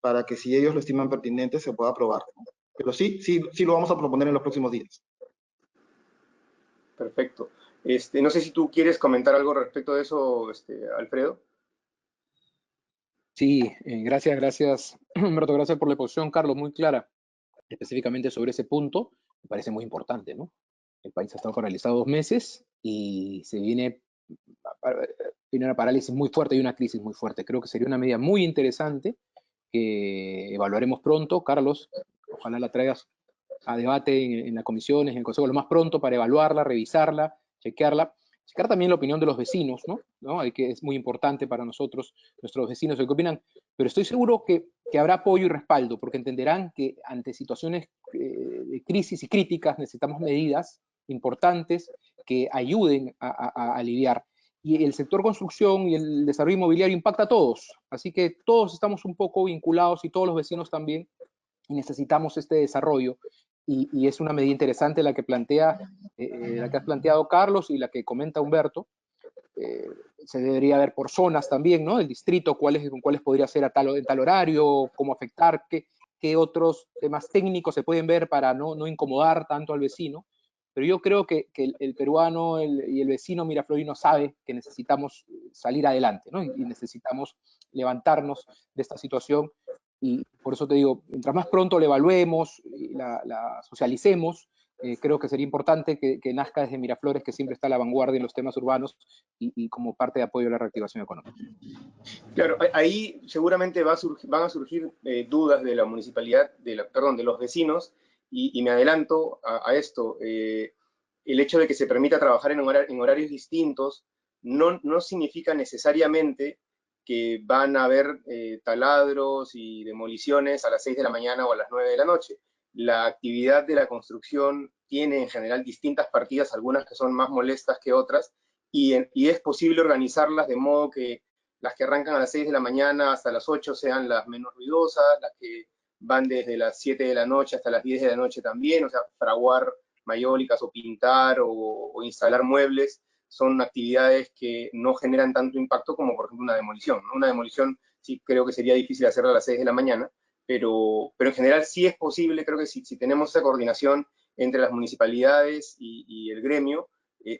para que si ellos lo estiman pertinente se pueda aprobar, ¿no? Pero sí lo vamos a proponer en los próximos días. Perfecto. No sé si tú quieres comentar algo respecto de eso, Alfredo. Sí, gracias, Humberto, gracias por la exposición, Carlos, muy clara, específicamente sobre ese punto, me parece muy importante, ¿no? El país ha estado paralizado 2 meses y se viene una parálisis muy fuerte y una crisis muy fuerte. Creo que sería una medida muy interesante que evaluaremos pronto. Carlos, ojalá la traigas a debate en las comisiones, en el Consejo, lo más pronto para evaluarla, revisarla, chequear también la opinión de los vecinos, ¿no? Que es muy importante para nosotros, nuestros vecinos, el que opinan, pero estoy seguro que habrá apoyo y respaldo, porque entenderán que ante situaciones de crisis y críticas necesitamos medidas importantes que ayuden a aliviar. Y el sector construcción y el desarrollo inmobiliario impacta a todos, así que todos estamos un poco vinculados y todos los vecinos también, y necesitamos este desarrollo. Y es una medida interesante la que has planteado Carlos y la que comenta Humberto. Se debería ver por zonas también, ¿no? El distrito, cuáles podría ser en tal horario, cómo afectar, qué otros temas técnicos se pueden ver para no incomodar tanto al vecino. Pero yo creo que el peruano y el vecino miraflorino sabe que necesitamos salir adelante, ¿no? Y necesitamos levantarnos de esta situación. Y por eso te digo, mientras más pronto la evaluemos y la socialicemos, creo que sería importante que nazca desde Miraflores, que siempre está a la vanguardia en los temas urbanos y como parte de apoyo a la reactivación económica. Claro, ahí seguramente van a surgir dudas de la municipalidad, de los vecinos, y me adelanto a esto. El hecho de que se permita trabajar en horarios distintos no significa necesariamente que van a haber taladros y demoliciones a las 6 de la mañana o a las 9 de la noche. La actividad de la construcción tiene en general distintas partidas, algunas que son más molestas que otras, y es posible organizarlas de modo que las que arrancan a las 6 de la mañana hasta las 8 sean las menos ruidosas, las que van desde las 7 de la noche hasta las 10 de la noche también, o sea, fraguar mayólicas o pintar o instalar muebles son actividades que no generan tanto impacto como, por ejemplo, una demolición, ¿no? Una demolición sí creo que sería difícil hacerla a las 6 de la mañana, pero en general sí es posible, creo que si tenemos esa coordinación entre las municipalidades y el gremio,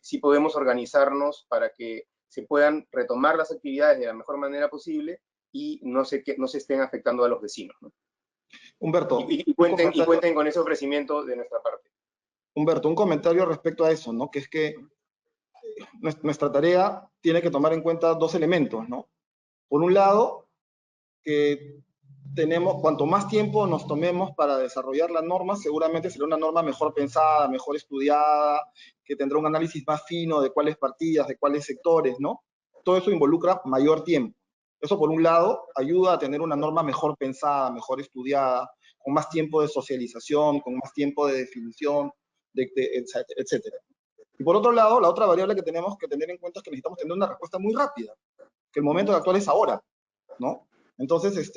sí podemos organizarnos para que se puedan retomar las actividades de la mejor manera posible y no se estén afectando a los vecinos, ¿no? Humberto, Y cuenten con ese ofrecimiento de nuestra parte. Humberto, un comentario respecto a eso, ¿no? Que es que nuestra tarea tiene que tomar en cuenta dos elementos, ¿no? Por un lado, que tenemos, cuanto más tiempo nos tomemos para desarrollar la norma, seguramente será una norma mejor pensada, mejor estudiada, que tendrá un análisis más fino de cuáles partidas, de cuáles sectores, ¿no? Todo eso involucra mayor tiempo. Eso, por un lado, ayuda a tener una norma mejor pensada, mejor estudiada, con más tiempo de socialización, con más tiempo de definición, etcétera. Y por otro lado, la otra variable que tenemos que tener en cuenta es que necesitamos tener una respuesta muy rápida, que el momento actual es ahora, ¿no? Entonces,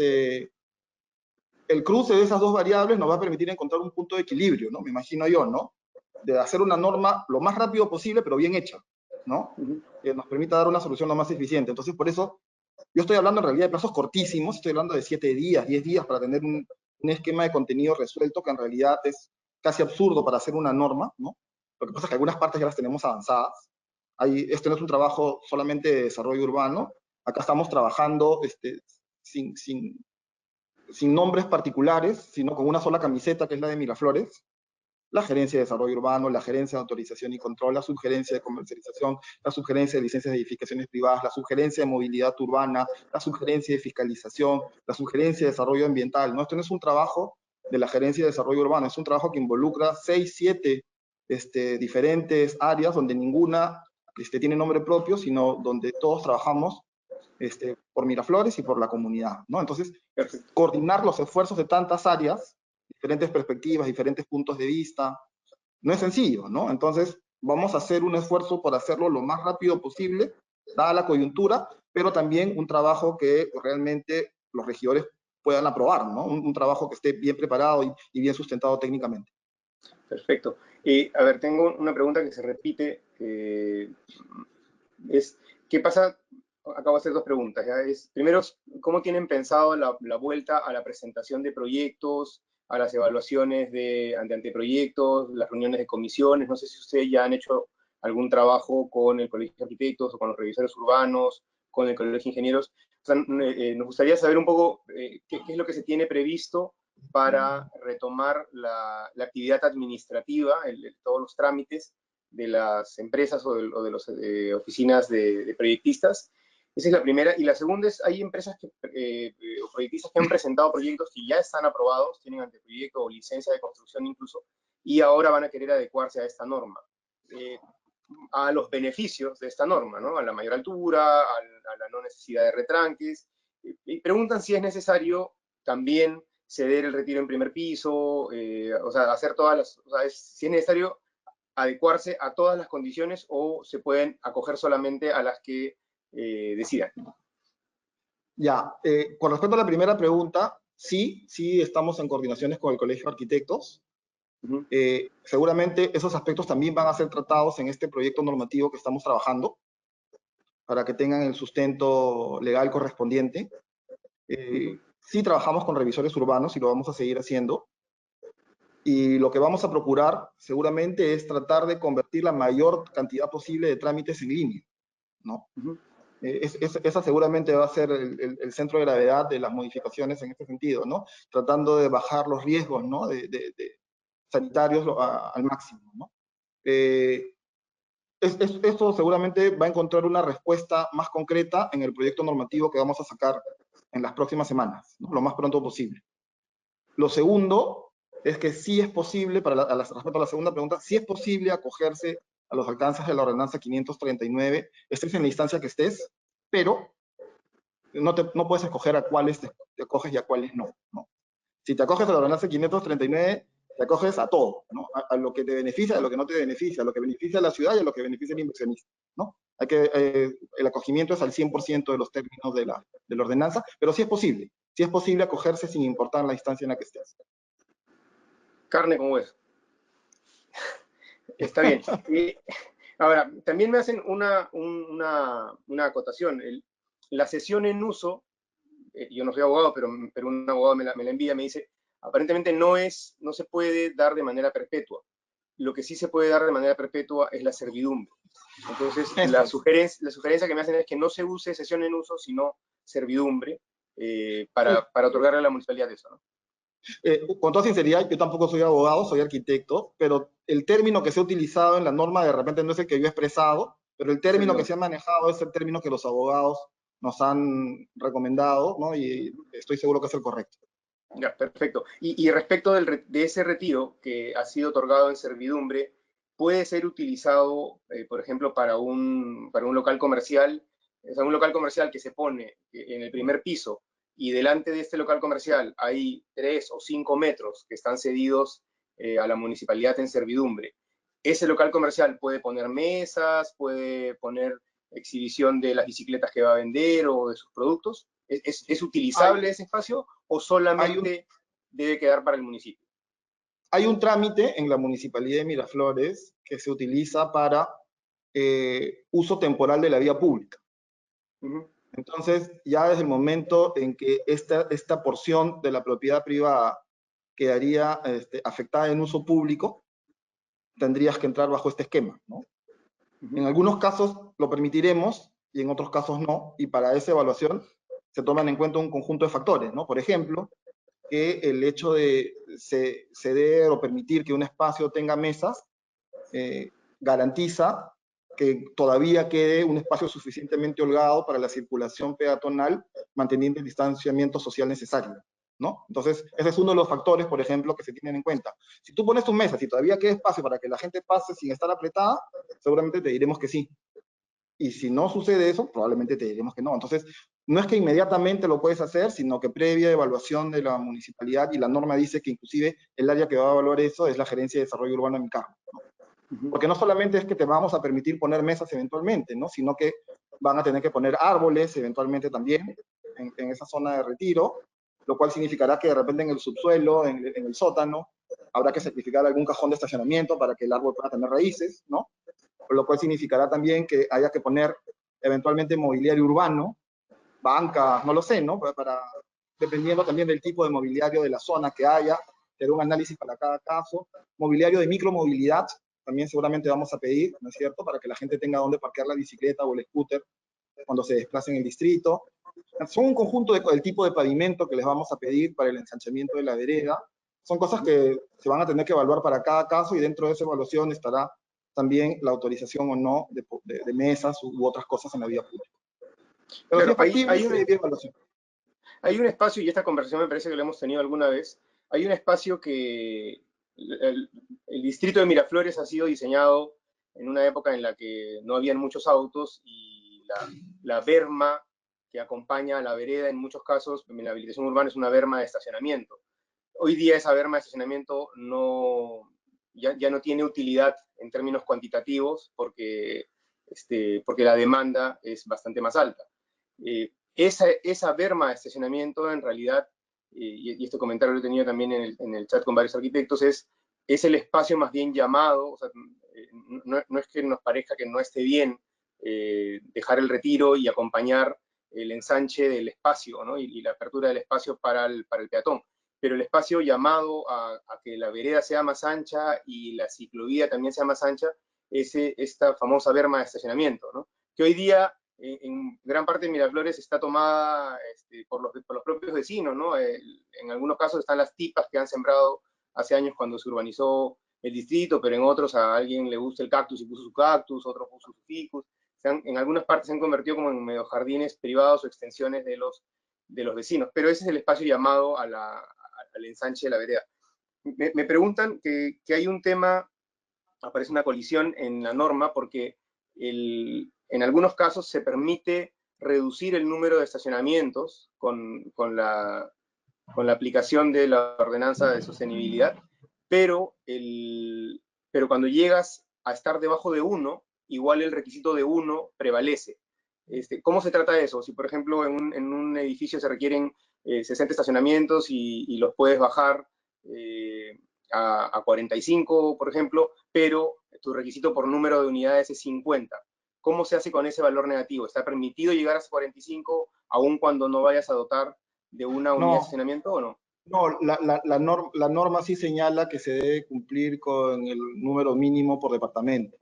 el cruce de esas dos variables nos va a permitir encontrar un punto de equilibrio, ¿no? Me imagino yo, ¿no? De hacer una norma lo más rápido posible, pero bien hecha, ¿no? Que nos permita dar una solución lo más eficiente. Entonces, por eso, yo estoy hablando en realidad de plazos cortísimos, estoy hablando de 7 días, 10 días para tener un esquema de contenido resuelto, que en realidad es casi absurdo para hacer una norma, ¿no? Lo que pasa es que algunas partes ya las tenemos avanzadas. Este no es un trabajo solamente de desarrollo urbano, acá estamos trabajando sin nombres particulares, sino con una sola camiseta, que es la de Miraflores, la Gerencia de Desarrollo Urbano, la Gerencia de Autorización y Control, la Subgerencia de Comercialización, la Subgerencia de Licencias de Edificaciones Privadas, la Subgerencia de Movilidad Urbana, la Subgerencia de Fiscalización, la Subgerencia de Desarrollo Ambiental. ¿No? Esto no es un trabajo de la Gerencia de Desarrollo Urbano, es un trabajo que involucra 6, 7 diferentes áreas donde ninguna tiene nombre propio, sino donde todos trabajamos por Miraflores y por la comunidad, ¿no? Entonces, coordinar los esfuerzos de tantas áreas, diferentes perspectivas, diferentes puntos de vista, no es sencillo, ¿no? Entonces, vamos a hacer un esfuerzo por hacerlo lo más rápido posible, dada la coyuntura, pero también un trabajo que realmente los regidores puedan aprobar, ¿no? Un trabajo que esté bien preparado y bien sustentado técnicamente. Perfecto. A ver, tengo una pregunta que se repite, ¿qué pasa? Acabo de hacer dos preguntas, ¿ya? Primero, ¿cómo tienen pensado la vuelta a la presentación de proyectos, a las evaluaciones de anteproyectos, las reuniones de comisiones? No sé si ustedes ya han hecho algún trabajo con el Colegio de Arquitectos o con los revisores urbanos, con el Colegio de Ingenieros. O sea, nos gustaría saber un poco qué es lo que se tiene previsto para retomar la actividad administrativa, todos los trámites de las empresas o de las oficinas de proyectistas. Esa es la primera. Y la segunda es, hay empresas o proyectistas que han presentado proyectos que ya están aprobados, tienen anteproyecto o licencia de construcción incluso, y ahora van a querer adecuarse a esta norma, a los beneficios de esta norma, ¿no? A la mayor altura, a la no necesidad de retranques, y preguntan si es necesario también ceder el retiro en primer piso, o sea, hacer todas las, o sea, si es necesario adecuarse a todas las condiciones o se pueden acoger solamente a las que decidan. Ya, con respecto a la primera pregunta, sí estamos en coordinaciones con el Colegio de Arquitectos. Seguramente esos aspectos también van a ser tratados en este proyecto normativo que estamos trabajando, para que tengan el sustento legal correspondiente. Sí trabajamos con revisores urbanos y lo vamos a seguir haciendo. Y lo que vamos a procurar seguramente es tratar de convertir la mayor cantidad posible de trámites en línea, ¿no? Esa seguramente va a ser el centro de gravedad de las modificaciones en este sentido, ¿no? Tratando de bajar los riesgos, ¿no? de sanitarios al máximo, ¿no? Esto seguramente va a encontrar una respuesta más concreta en el proyecto normativo que vamos a sacar en las próximas semanas, ¿no? Lo más pronto posible. Lo segundo es que sí es posible, respecto a la segunda pregunta, sí es posible acogerse a los alcances de la ordenanza 539, estés en la instancia que estés, pero no puedes escoger a cuáles te acoges y a cuáles no, ¿no? Si te acoges a la ordenanza 539, te acoges a todo, ¿no? A lo que te beneficia, a lo que no te beneficia, a lo que beneficia a la ciudad y a lo que beneficia al inversionista, ¿no? El acogimiento es al 100% de los términos de la ordenanza, pero sí es posible acogerse sin importar la instancia en la que estés. Carne con hueso. Está bien. Ahora, también me hacen una acotación. La cesión en uso, yo no soy abogado, pero un abogado me la envía, me dice, aparentemente no se puede dar de manera perpetua. Lo que sí se puede dar de manera perpetua es la servidumbre. Entonces, la sugerencia que me hacen es que no se use cesión en uso, sino servidumbre, para otorgarle a la municipalidad eso, ¿no? Con toda sinceridad, yo tampoco soy abogado, soy arquitecto, pero el término que se ha utilizado en la norma de repente no es el que yo he expresado, pero el término que se ha manejado es el término que los abogados nos han recomendado, ¿no? Y estoy seguro que es el correcto. Ya, perfecto. Y respecto de ese retiro que ha sido otorgado en servidumbre, ¿puede ser utilizado, por ejemplo, para un local comercial? O sea, un local comercial que se pone en el primer piso y delante de este local comercial hay 3 o 5 metros que están cedidos a la municipalidad en servidumbre. Ese local comercial puede poner mesas, puede poner exhibición de las bicicletas que va a vender o de sus productos. ¿Es utilizable ese espacio o solamente debe quedar para el municipio? Hay un trámite en la Municipalidad de Miraflores que se utiliza para uso temporal de la vía pública. Entonces, ya desde el momento en que esta porción de la propiedad privada quedaría afectada en uso público, tendrías que entrar bajo este esquema, ¿no? En algunos casos lo permitiremos y en otros casos no, y para esa evaluación se toman en cuenta un conjunto de factores, ¿no? Por ejemplo, que el hecho de ceder o permitir que un espacio tenga mesas garantiza que todavía quede un espacio suficientemente holgado para la circulación peatonal, manteniendo el distanciamiento social necesario, ¿no? Entonces, ese es uno de los factores, por ejemplo, que se tienen en cuenta. Si tú pones tus mesas y todavía queda espacio para que la gente pase sin estar apretada, seguramente te diremos que sí. Y si no sucede eso, probablemente te diremos que no. Entonces, no es que inmediatamente lo puedes hacer, sino que previa evaluación de la municipalidad, y la norma dice que inclusive el área que va a evaluar eso es la Gerencia de Desarrollo Urbano de mi cargo, ¿no? Porque no solamente es que te vamos a permitir poner mesas eventualmente, ¿no? Sino que van a tener que poner árboles eventualmente también en esa zona de retiro, lo cual significará que de repente en el subsuelo, en el sótano, habrá que sacrificar algún cajón de estacionamiento para que el árbol pueda tener raíces, ¿no? Lo cual significará también que haya que poner eventualmente mobiliario urbano, bancas, no lo sé, ¿no? Dependiendo también del tipo de mobiliario de la zona que haya, tener un análisis para cada caso. Mobiliario de micromovilidad, también seguramente vamos a pedir, ¿no es cierto?, para que la gente tenga donde parquear la bicicleta o el scooter cuando se desplace en el distrito. Son un conjunto del tipo de pavimento que les vamos a pedir para el ensanchamiento de la vereda. Son cosas que se van a tener que evaluar para cada caso y dentro de esa evaluación estará también la autorización o no de mesas u otras cosas en la vía pública. Pero Claro, si es factible, sí, evaluación. Hay un espacio, y esta conversación me parece que lo hemos tenido alguna vez, hay un espacio que el distrito de Miraflores ha sido diseñado en una época en la que no habían muchos autos y la berma que acompaña a la vereda en muchos casos, en la habilitación urbana es una berma de estacionamiento. Hoy día esa berma de estacionamiento ya no tiene utilidad en términos cuantitativos porque la demanda es bastante más alta. Esa berma de estacionamiento en realidad, y este comentario lo he tenido también en el chat con varios arquitectos, es el espacio más bien llamado, o sea, no es que nos parezca que no esté bien dejar el retiro y acompañar el ensanche del espacio, ¿no? y la apertura del espacio para el peatón, pero el espacio llamado a que la vereda sea más ancha y la ciclovía también sea más ancha, esta famosa berma de estacionamiento, ¿no? Que hoy día en gran parte de Miraflores está tomada por los propios vecinos, ¿no? En algunos casos están las tipas que han sembrado hace años cuando se urbanizó el distrito, pero en otros a alguien le gusta el cactus y puso su cactus, otro puso su ficus. En algunas partes se han convertido como en medio jardines privados o extensiones de los vecinos, pero ese es el espacio llamado al ensanche de la vereda. Me preguntan que hay un tema, aparece una colisión en la norma porque en algunos casos se permite reducir el número de estacionamientos con la aplicación de la ordenanza de sostenibilidad, pero cuando llegas a estar debajo de 1, igual el requisito de 1 prevalece. ¿Cómo se trata eso? Si, por ejemplo, en un edificio se requieren 60 estacionamientos y los puedes bajar a 45, por ejemplo, pero tu requisito por número de unidades es 50. ¿Cómo se hace con ese valor negativo? ¿Está permitido llegar a 45 aun cuando no vayas a dotar de una unidad de estacionamiento o no? No, la norma sí señala que se debe cumplir con el número mínimo por departamento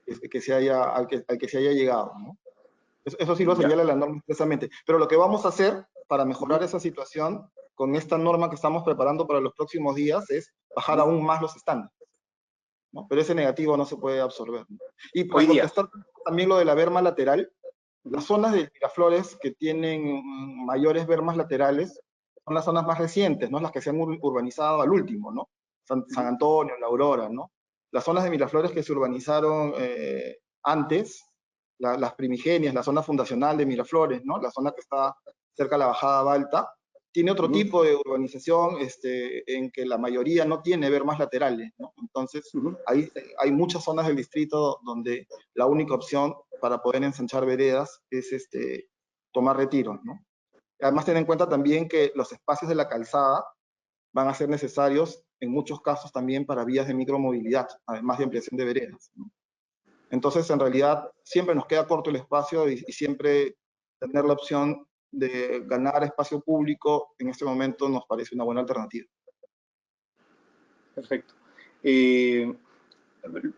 al que se haya llegado, ¿no? Eso sí lo señala la norma expresamente. Pero lo que vamos a hacer para mejorar esa situación con esta norma que estamos preparando para los próximos días es bajar aún más los estándares, ¿no? Pero ese negativo no se puede absorber, ¿no? Y para contestar también lo de la berma lateral, las zonas de Miraflores que tienen mayores bermas laterales son las zonas más recientes, ¿no? Las que se han urbanizado al último, ¿no? San Antonio, La Aurora, ¿no? Las zonas de Miraflores que se urbanizaron antes, las primigenias, la zona fundacional de Miraflores, ¿no? La zona que está cerca de la bajada Balta, tiene otro tipo de urbanización en que la mayoría no tiene bermas laterales, ¿no? Entonces, ahí hay muchas zonas del distrito donde la única opción para poder ensanchar veredas es tomar retiros, ¿no? Además, ten en cuenta también que los espacios de la calzada van a ser necesarios en muchos casos también para vías de micromovilidad, además de ampliación de veredas, ¿no? Entonces, en realidad, siempre nos queda corto el espacio y siempre tener la opción de ganar espacio público en este momento nos parece una buena alternativa. Perfecto.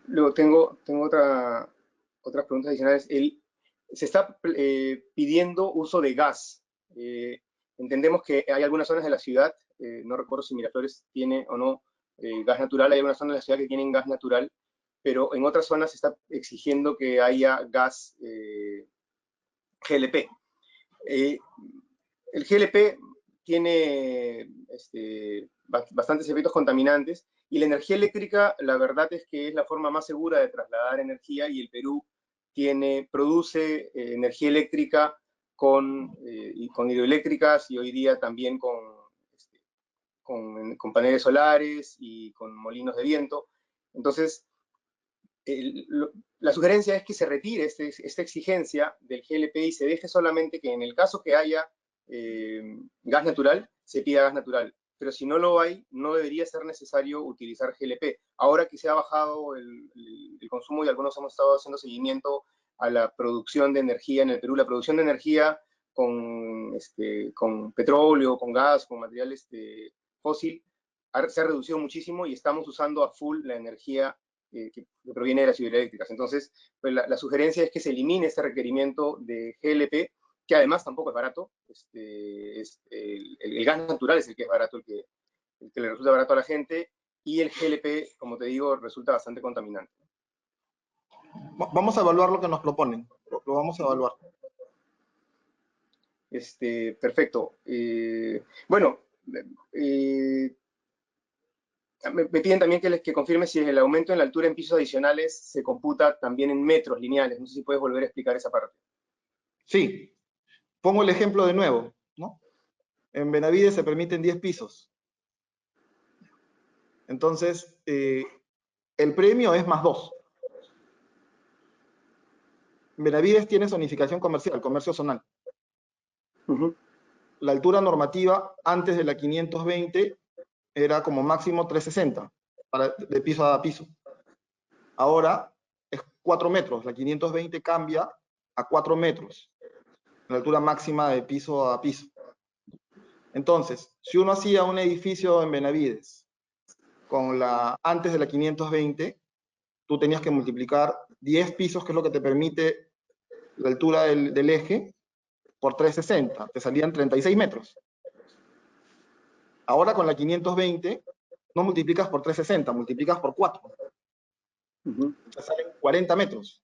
Luego tengo otras preguntas adicionales. Se está pidiendo uso de gas. Entendemos que hay algunas zonas de la ciudad, no recuerdo si Miraflores tiene o no gas natural, hay algunas zonas de la ciudad que tienen gas natural, pero en otras zonas se está exigiendo que haya gas GLP. El GLP tiene bastantes efectos contaminantes y la energía eléctrica, la verdad es que es la forma más segura de trasladar energía y el Perú produce energía eléctrica con hidroeléctricas y hoy día también con paneles solares y con molinos de viento. Entonces, la sugerencia es que se retire esta exigencia del GLP y se deje solamente que en el caso que haya gas natural, se pida gas natural. Pero si no lo hay, no debería ser necesario utilizar GLP. Ahora que se ha bajado el consumo y algunos hemos estado haciendo seguimiento a la producción de energía en el Perú, la producción de energía con petróleo, con gas, con material fósil, se ha reducido muchísimo y estamos usando a full la energía que proviene de las hidroeléctricas. Entonces, pues la sugerencia es que se elimine este requerimiento de GLP, que además tampoco es barato. El gas natural es el que es barato, el que le resulta barato a la gente, y el GLP, como te digo, resulta bastante contaminante. Vamos a evaluar lo que nos proponen, lo vamos a evaluar. Perfecto. Bueno, me piden también que confirme si el aumento en la altura en pisos adicionales se computa también en metros lineales. No sé si puedes volver a explicar esa parte. Sí. Pongo el ejemplo de nuevo, ¿no? En Benavides se permiten 10 pisos. Entonces, el premio es +2. Benavides tiene zonificación comercial, comercio zonal. La altura normativa antes de la 520 era como máximo 360 de piso a piso. Ahora es 4 metros, la 520 cambia a 4 metros, la altura máxima de piso a piso. Entonces, si uno hacía un edificio en Benavides antes de la 520, tú tenías que multiplicar 10 pisos, que es lo que te permite la altura del eje, por 360, te salían 36 metros. Ahora con la 520, no multiplicas por 360, multiplicas por 4. Te salen 40 metros.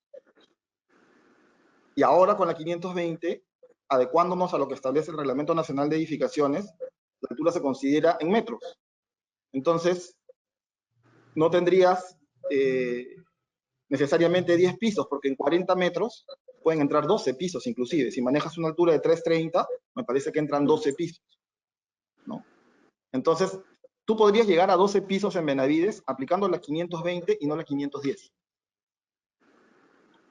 Y ahora con la 520, adecuándonos a lo que establece el Reglamento Nacional de Edificaciones, la altura se considera en metros. Entonces, no tendrías necesariamente 10 pisos, porque en 40 metros pueden entrar 12 pisos inclusive. Si manejas una altura de 330, me parece que entran 12 pisos, ¿no? Entonces, tú podrías llegar a 12 pisos en Benavides aplicando la 520 y no la 510.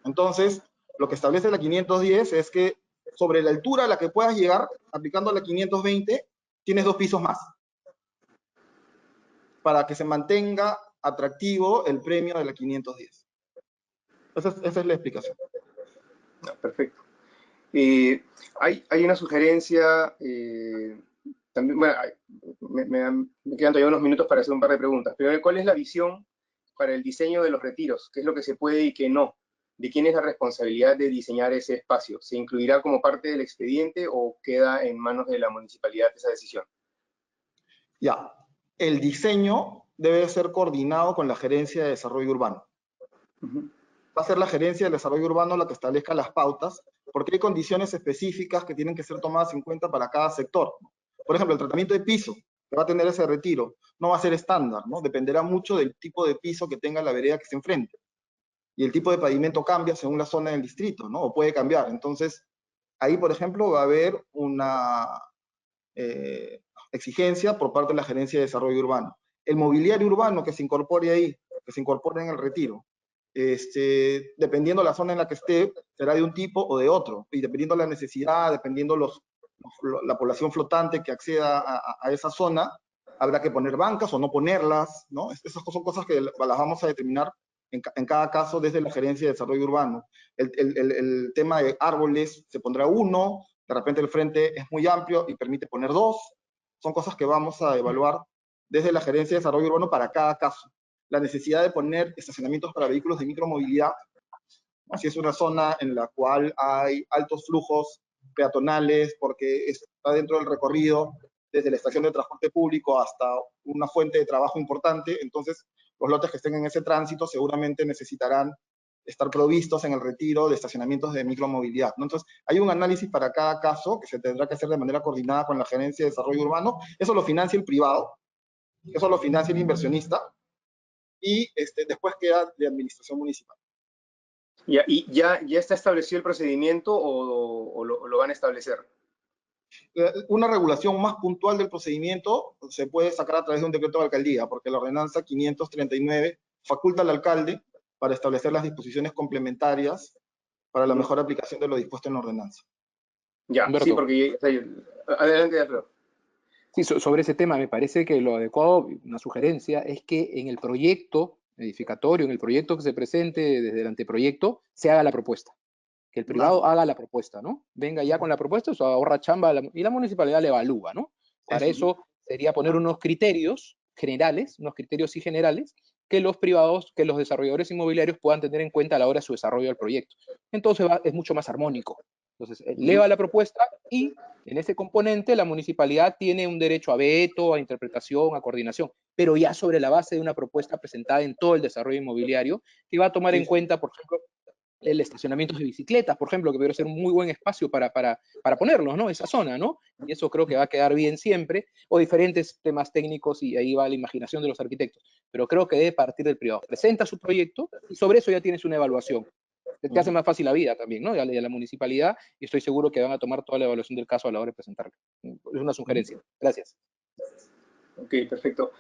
Entonces, lo que establece la 510 es que sobre la altura a la que puedas llegar, aplicando la 520, tienes 2 pisos más, para que se mantenga atractivo el premio de la 510. Esa es la explicación. No, perfecto. Hay una sugerencia, también, bueno, me quedan todavía unos minutos para hacer un par de preguntas. Pero, ¿cuál es la visión para el diseño de los retiros? ¿Qué es lo que se puede y qué no? ¿De quién es la responsabilidad de diseñar ese espacio? ¿Se incluirá como parte del expediente o queda en manos de la municipalidad esa decisión? Ya, el diseño debe ser coordinado con la Gerencia de Desarrollo Urbano. Va a ser la Gerencia de Desarrollo Urbano la que establezca las pautas, porque hay condiciones específicas que tienen que ser tomadas en cuenta para cada sector. Por ejemplo, el tratamiento de piso que va a tener ese retiro no va a ser estándar, ¿no? Dependerá mucho del tipo de piso que tenga la vereda que se enfrente. Y el tipo de pavimento cambia según la zona del distrito, ¿no? O puede cambiar. Entonces, ahí, por ejemplo, va a haber una exigencia por parte de la Gerencia de Desarrollo Urbano. El mobiliario urbano que se incorpore ahí, que se incorpore en el retiro, dependiendo la zona en la que esté, será de un tipo o de otro, y dependiendo la necesidad, dependiendo la población flotante que acceda a esa zona, habrá que poner bancas o no ponerlas, ¿no? Esas son cosas que las vamos a determinar en cada caso desde la Gerencia de Desarrollo Urbano. El tema de árboles se pondrá uno, de repente el frente es muy amplio y permite poner 2, son cosas que vamos a evaluar desde la Gerencia de Desarrollo Urbano para cada caso. La necesidad de poner estacionamientos para vehículos de micromovilidad, ¿no? Si es una zona en la cual hay altos flujos peatonales porque está dentro del recorrido desde la estación de transporte público hasta una fuente de trabajo importante, entonces los lotes que estén en ese tránsito seguramente necesitarán estar provistos en el retiro de estacionamientos de micromovilidad, ¿no? Entonces, hay un análisis para cada caso que se tendrá que hacer de manera coordinada con la Gerencia de Desarrollo Urbano. Eso lo financia el privado, eso lo financia el inversionista, y después queda de administración municipal. ¿Y ya está establecido el procedimiento o lo van a establecer? Una regulación más puntual del procedimiento se puede sacar a través de un decreto de alcaldía, porque la ordenanza 539 faculta al alcalde para establecer las disposiciones complementarias para la mejor aplicación de lo dispuesto en la ordenanza. Ya, Humberto. sí, porque... Adelante, Alfredo. Sí, sobre ese tema me parece que lo adecuado, una sugerencia, es que en el proyecto edificatorio, en el proyecto que se presente desde el anteproyecto, se haga la propuesta. Que el privado haga la propuesta, ¿no? Venga ya con la propuesta, eso ahorra chamba y la municipalidad le evalúa, ¿no? Para eso sería poner unos criterios generales, unos criterios y generales, que los privados, que los desarrolladores inmobiliarios puedan tener en cuenta a la hora de su desarrollo del proyecto. Entonces es mucho más armónico. Entonces, eleva la propuesta y en ese componente la municipalidad tiene un derecho a veto, a interpretación, a coordinación, pero ya sobre la base de una propuesta presentada en todo el desarrollo inmobiliario, que va a tomar en cuenta, por ejemplo, el estacionamiento de bicicletas, por ejemplo, que podría ser un muy buen espacio para ponerlos, ¿no? Esa zona, ¿no? Y eso creo que va a quedar bien siempre, o diferentes temas técnicos, y ahí va la imaginación de los arquitectos. Pero creo que debe partir del privado. Presenta su proyecto y sobre eso ya tienes una evaluación. Te hace más fácil la vida también, ¿no? Y a la municipalidad, y estoy seguro que van a tomar toda la evaluación del caso a la hora de presentarlo. Es una sugerencia. Gracias. Ok, perfecto.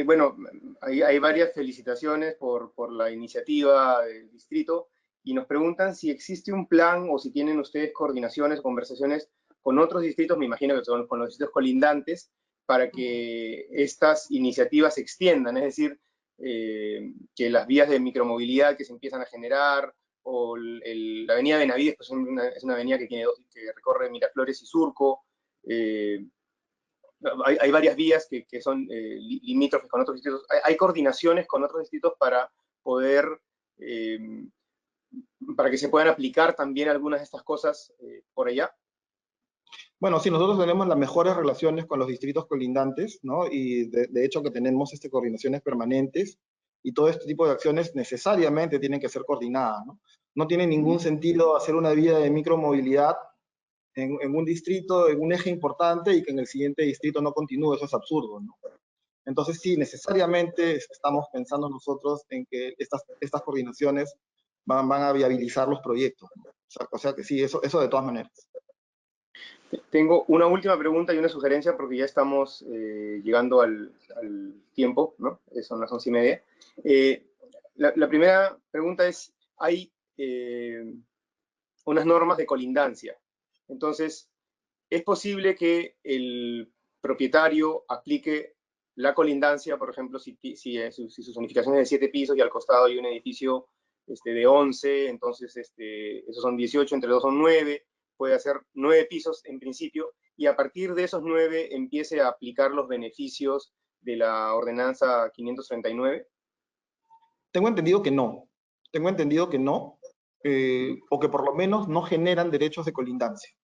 Bueno, hay varias felicitaciones por la iniciativa del distrito y nos preguntan si existe un plan o si tienen ustedes coordinaciones o conversaciones con otros distritos, me imagino que son con los distritos colindantes, para que estas iniciativas se extiendan, es decir, que las vías de micromovilidad que se empiezan a generar, o la avenida Benavides, pues es una avenida que recorre Miraflores y Surco, hay varias vías que son limítrofes con otros distritos. Hay coordinaciones con otros distritos para poder, para que se puedan aplicar también algunas de estas cosas por allá. Bueno, sí, nosotros tenemos las mejores relaciones con los distritos colindantes, ¿no? Y de hecho que tenemos coordinaciones permanentes, y todo este tipo de acciones necesariamente tienen que ser coordinadas, ¿no? No tiene ningún sentido hacer una vía de micromovilidad en un distrito, en un eje importante, y que en el siguiente distrito no continúe. Eso es absurdo, ¿no? Entonces sí, necesariamente estamos pensando nosotros en que estas coordinaciones van a viabilizar los proyectos, ¿no? O sea que sí, eso de todas maneras. Tengo una última pregunta y una sugerencia porque ya estamos llegando al tiempo, ¿no? Son las 11:30. La primera pregunta es, ¿hay unas normas de colindancia. Entonces, es posible que el propietario aplique la colindancia, por ejemplo, si su zonificación es de 7 pisos y al costado hay un edificio de 11, entonces esos son 18, entre 2 son 9, puede hacer 9 pisos en principio, y a partir de esos 9 empiece a aplicar los beneficios de la ordenanza 539. Tengo entendido que no. Tengo entendido que no, o que por lo menos no generan derechos de colindancia.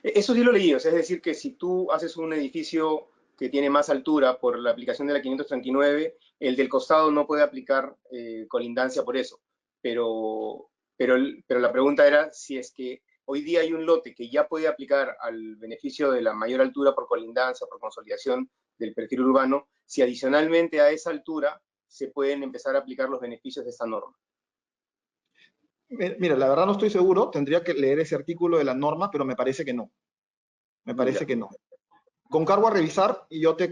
Eso sí lo leí, o sea, es decir, que si tú haces un edificio que tiene más altura por la aplicación de la 539, el del costado no puede aplicar colindancia por eso. Pero la pregunta era si es que hoy día hay un lote que ya puede aplicar al beneficio de la mayor altura por colindancia, por consolidación del perfil urbano, si adicionalmente a esa altura se pueden empezar a aplicar los beneficios de esta norma. Mira, la verdad no estoy seguro, tendría que leer ese artículo de la norma, pero me parece que no. Me parece que no. Con cargo a revisar, y yo te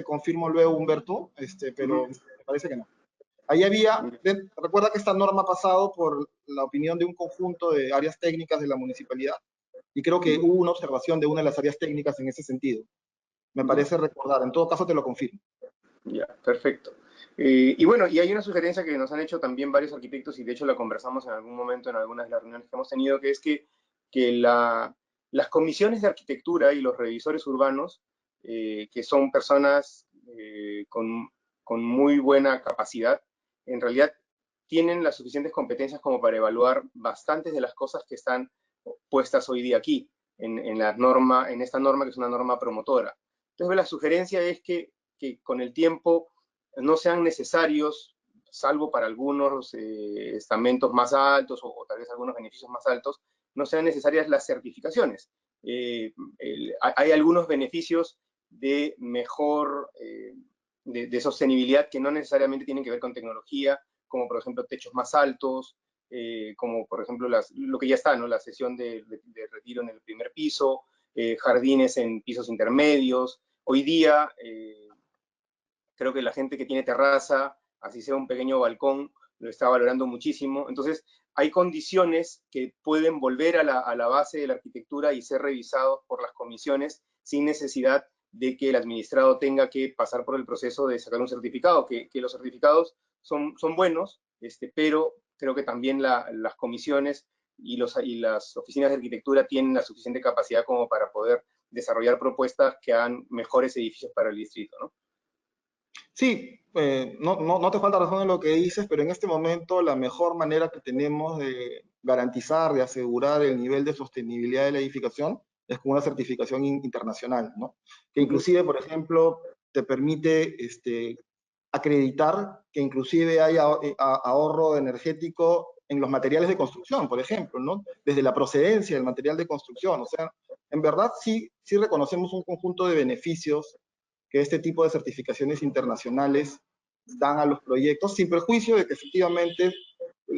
confirmo luego, Humberto, pero me parece que no. Ahí había, recuerda que esta norma ha pasado por la opinión de un conjunto de áreas técnicas de la municipalidad, y creo que hubo una observación de una de las áreas técnicas en ese sentido. Me parece recordar, en todo caso te lo confirmo. Ya, perfecto. Y bueno, y hay una sugerencia que nos han hecho también varios arquitectos, y de hecho la conversamos en algún momento en algunas de las reuniones que hemos tenido, que es que las comisiones de arquitectura y los revisores urbanos, que son personas con muy buena capacidad, en realidad tienen las suficientes competencias como para evaluar bastantes de las cosas que están puestas hoy día aquí, en esta norma, que es una norma promotora. Entonces, la sugerencia es que con el tiempo no sean necesarios, salvo para algunos estamentos más altos o tal vez algunos beneficios más altos, no sean necesarias las certificaciones. Hay algunos beneficios de mejor, de sostenibilidad que no necesariamente tienen que ver con tecnología, como por ejemplo techos más altos, como por ejemplo lo que ya está, ¿no? La sesión de retiro en el primer piso, jardines en pisos intermedios. Hoy día, creo que la gente que tiene terraza, así sea un pequeño balcón, lo está valorando muchísimo. Entonces, hay condiciones que pueden volver a la base de la arquitectura y ser revisados por las comisiones sin necesidad de que el administrado tenga que pasar por el proceso de sacar un certificado, que los certificados son buenos, pero creo que también las comisiones y las oficinas de arquitectura tienen la suficiente capacidad como para poder desarrollar propuestas que hagan mejores edificios para el distrito, ¿no? Sí, no te falta razón en lo que dices, pero en este momento la mejor manera que tenemos de garantizar, de asegurar el nivel de sostenibilidad de la edificación es con una certificación internacional, ¿no? Que inclusive, por ejemplo, te permite acreditar que inclusive hay ahorro energético en los materiales de construcción, por ejemplo, ¿no? Desde la procedencia del material de construcción. O sea, en verdad sí reconocemos un conjunto de beneficios que este tipo de certificaciones internacionales dan a los proyectos, sin perjuicio de que efectivamente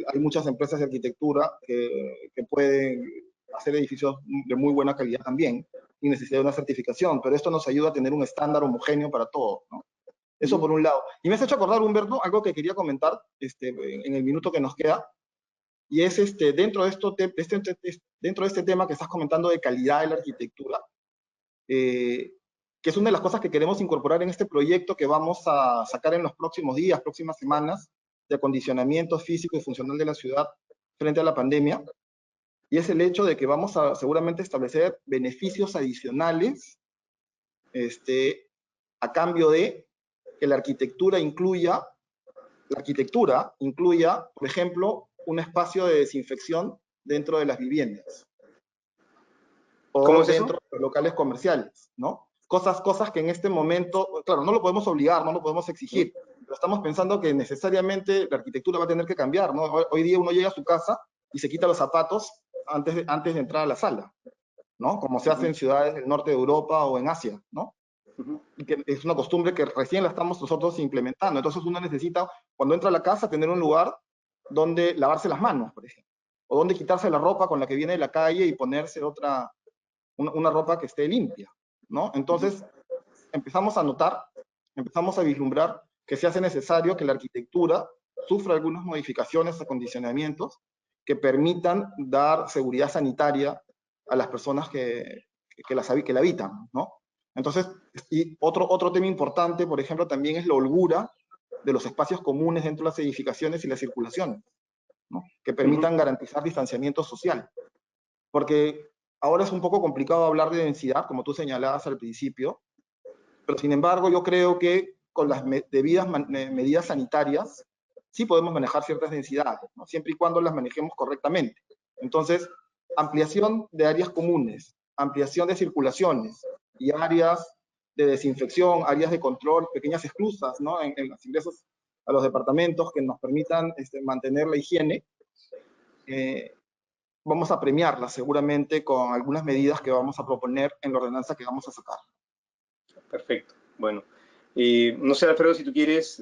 hay muchas empresas de arquitectura que pueden hacer edificios de muy buena calidad también, sin necesidad de una certificación, pero esto nos ayuda a tener un estándar homogéneo para todos, ¿no? Eso por un lado. Y me has hecho acordar, Humberto, algo que quería comentar en el minuto que nos queda, y es dentro de este tema que estás comentando de calidad de la arquitectura, que es una de las cosas que queremos incorporar en este proyecto que vamos a sacar en los próximos días, próximas semanas, de acondicionamiento físico y funcional de la ciudad frente a la pandemia, y es el hecho de que vamos a seguramente establecer beneficios adicionales a cambio de que la arquitectura incluya, por ejemplo, un espacio de desinfección dentro de las viviendas. O dentro de los locales comerciales, ¿no? Cosas que en este momento, claro, no lo podemos obligar, no lo podemos exigir, pero estamos pensando que necesariamente la arquitectura va a tener que cambiar, ¿no? Hoy día uno llega a su casa y se quita los zapatos antes de entrar a la sala, ¿no? Como se hace en ciudades del norte de Europa o en Asia, ¿no? Y que es una costumbre que recién la estamos nosotros implementando. Entonces uno necesita, cuando entra a la casa, tener un lugar donde lavarse las manos, por ejemplo, o donde quitarse la ropa con la que viene de la calle y ponerse una ropa que esté limpia, ¿no? Entonces, empezamos a notar, empezamos a vislumbrar que se hace necesario que la arquitectura sufre algunas modificaciones, acondicionamientos que permitan dar seguridad sanitaria a las personas que la habitan, ¿no? Entonces, y otro tema importante, por ejemplo, también es la holgura de los espacios comunes dentro de las edificaciones y la circulación, ¿no? Que permitan garantizar distanciamiento social. Porque ahora es un poco complicado hablar de densidad, como tú señalabas al principio, pero sin embargo yo creo que con las debidas medidas sanitarias sí podemos manejar ciertas densidades, ¿no? Siempre y cuando las manejemos correctamente. Entonces, ampliación de áreas comunes, ampliación de circulaciones y áreas de desinfección, áreas de control, pequeñas esclusas, ¿no? en los ingresos a los departamentos que nos permitan mantener la higiene, vamos a premiarlas seguramente con algunas medidas que vamos a proponer en la ordenanza que vamos a sacar. Perfecto. Bueno, no sé, Alfredo, si tú quieres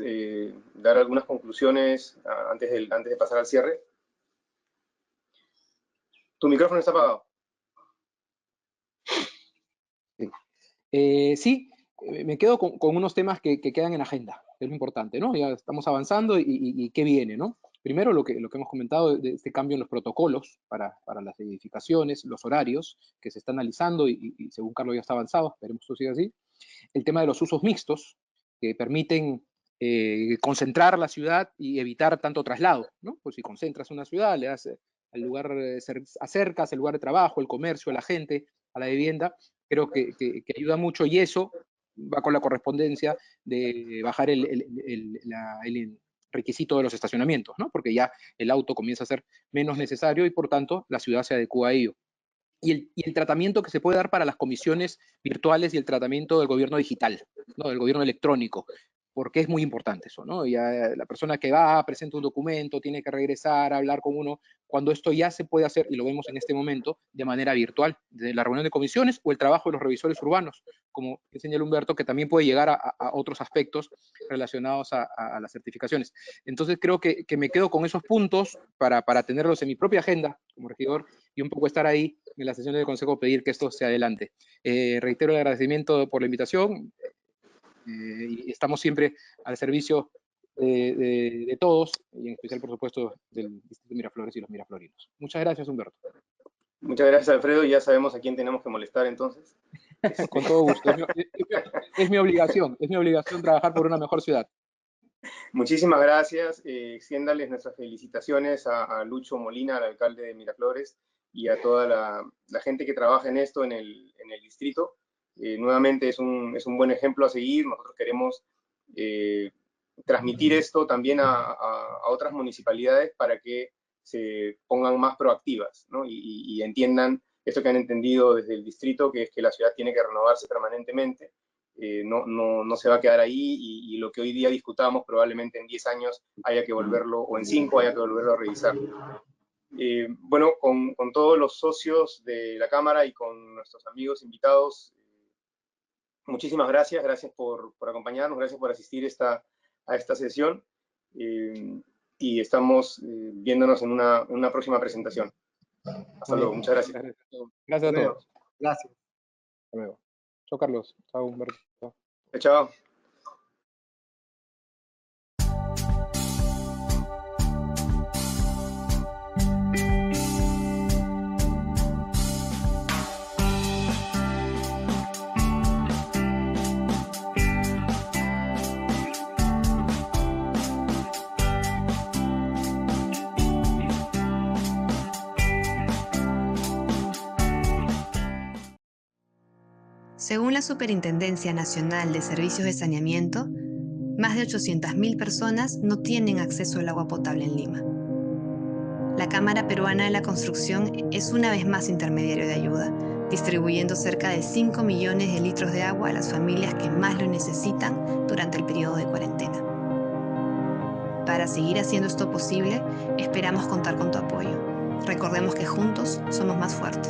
dar algunas conclusiones antes de pasar al cierre. Tu micrófono está apagado. Sí, me quedo con unos temas que quedan en agenda, que es lo importante, ¿no? Ya estamos avanzando y qué viene, ¿no? Primero, lo que hemos comentado de este cambio en los protocolos para las edificaciones, los horarios que se están analizando y según Carlos ya está avanzado, esperemos que siga así. El tema de los usos mixtos, que permiten concentrar la ciudad y evitar tanto traslado, ¿no? Pues si concentras una ciudad, le das al lugar, acercas el lugar de trabajo, el comercio, a la gente, a la vivienda, creo que ayuda mucho, y eso va con la correspondencia de bajar el requisito de los estacionamientos, ¿no? Porque ya el auto comienza a ser menos necesario y por tanto la ciudad se adecua a ello. Y el tratamiento que se puede dar para las comisiones virtuales y el tratamiento del gobierno digital, ¿no? Del gobierno electrónico, porque es muy importante eso, ¿no? Ya la persona que va, presenta un documento, tiene que regresar a hablar con uno, cuando esto ya se puede hacer, y lo vemos en este momento, de manera virtual, desde la reunión de comisiones o el trabajo de los revisores urbanos, como señaló Humberto, que también puede llegar a otros aspectos relacionados a las certificaciones. Entonces creo que me quedo con esos puntos para tenerlos en mi propia agenda como regidor y un poco estar ahí en las sesiones del Consejo, pedir que esto se adelante. Reitero el agradecimiento por la invitación y estamos siempre al servicio de todos, y en especial, por supuesto, del Distrito de Miraflores y los miraflorinos. Muchas gracias, Humberto. Muchas gracias, Alfredo. Ya sabemos a quién tenemos que molestar entonces. Con todo gusto. Es mi obligación trabajar por una mejor ciudad. Muchísimas gracias. Extiéndales nuestras felicitaciones a Lucho Molina, al alcalde de Miraflores, y a toda la gente que trabaja en esto en el distrito. Nuevamente es un buen ejemplo a seguir. Nosotros queremos transmitir esto también a otras municipalidades para que se pongan más proactivas, ¿no? y entiendan esto que han entendido desde el distrito, que es que la ciudad tiene que renovarse permanentemente. No se va a quedar ahí, y lo que hoy día discutamos probablemente en 10 años haya que volverlo, o en 5 haya que volverlo a revisar. Bueno, con todos los socios de la Cámara y con nuestros amigos invitados, muchísimas gracias. Gracias por acompañarnos, gracias por asistir a esta sesión, y estamos viéndonos en una próxima presentación. Hasta luego, muchas gracias. Gracias a todos. Gracias. Hasta luego. Chao, Carlos. Chao, Humberto. Chao. Según la Superintendencia Nacional de Servicios de Saneamiento, más de 800.000 personas no tienen acceso al agua potable en Lima. La Cámara Peruana de la Construcción es una vez más intermediario de ayuda, distribuyendo cerca de 5 millones de litros de agua a las familias que más lo necesitan durante el periodo de cuarentena. Para seguir haciendo esto posible, esperamos contar con tu apoyo. Recordemos que juntos somos más fuertes.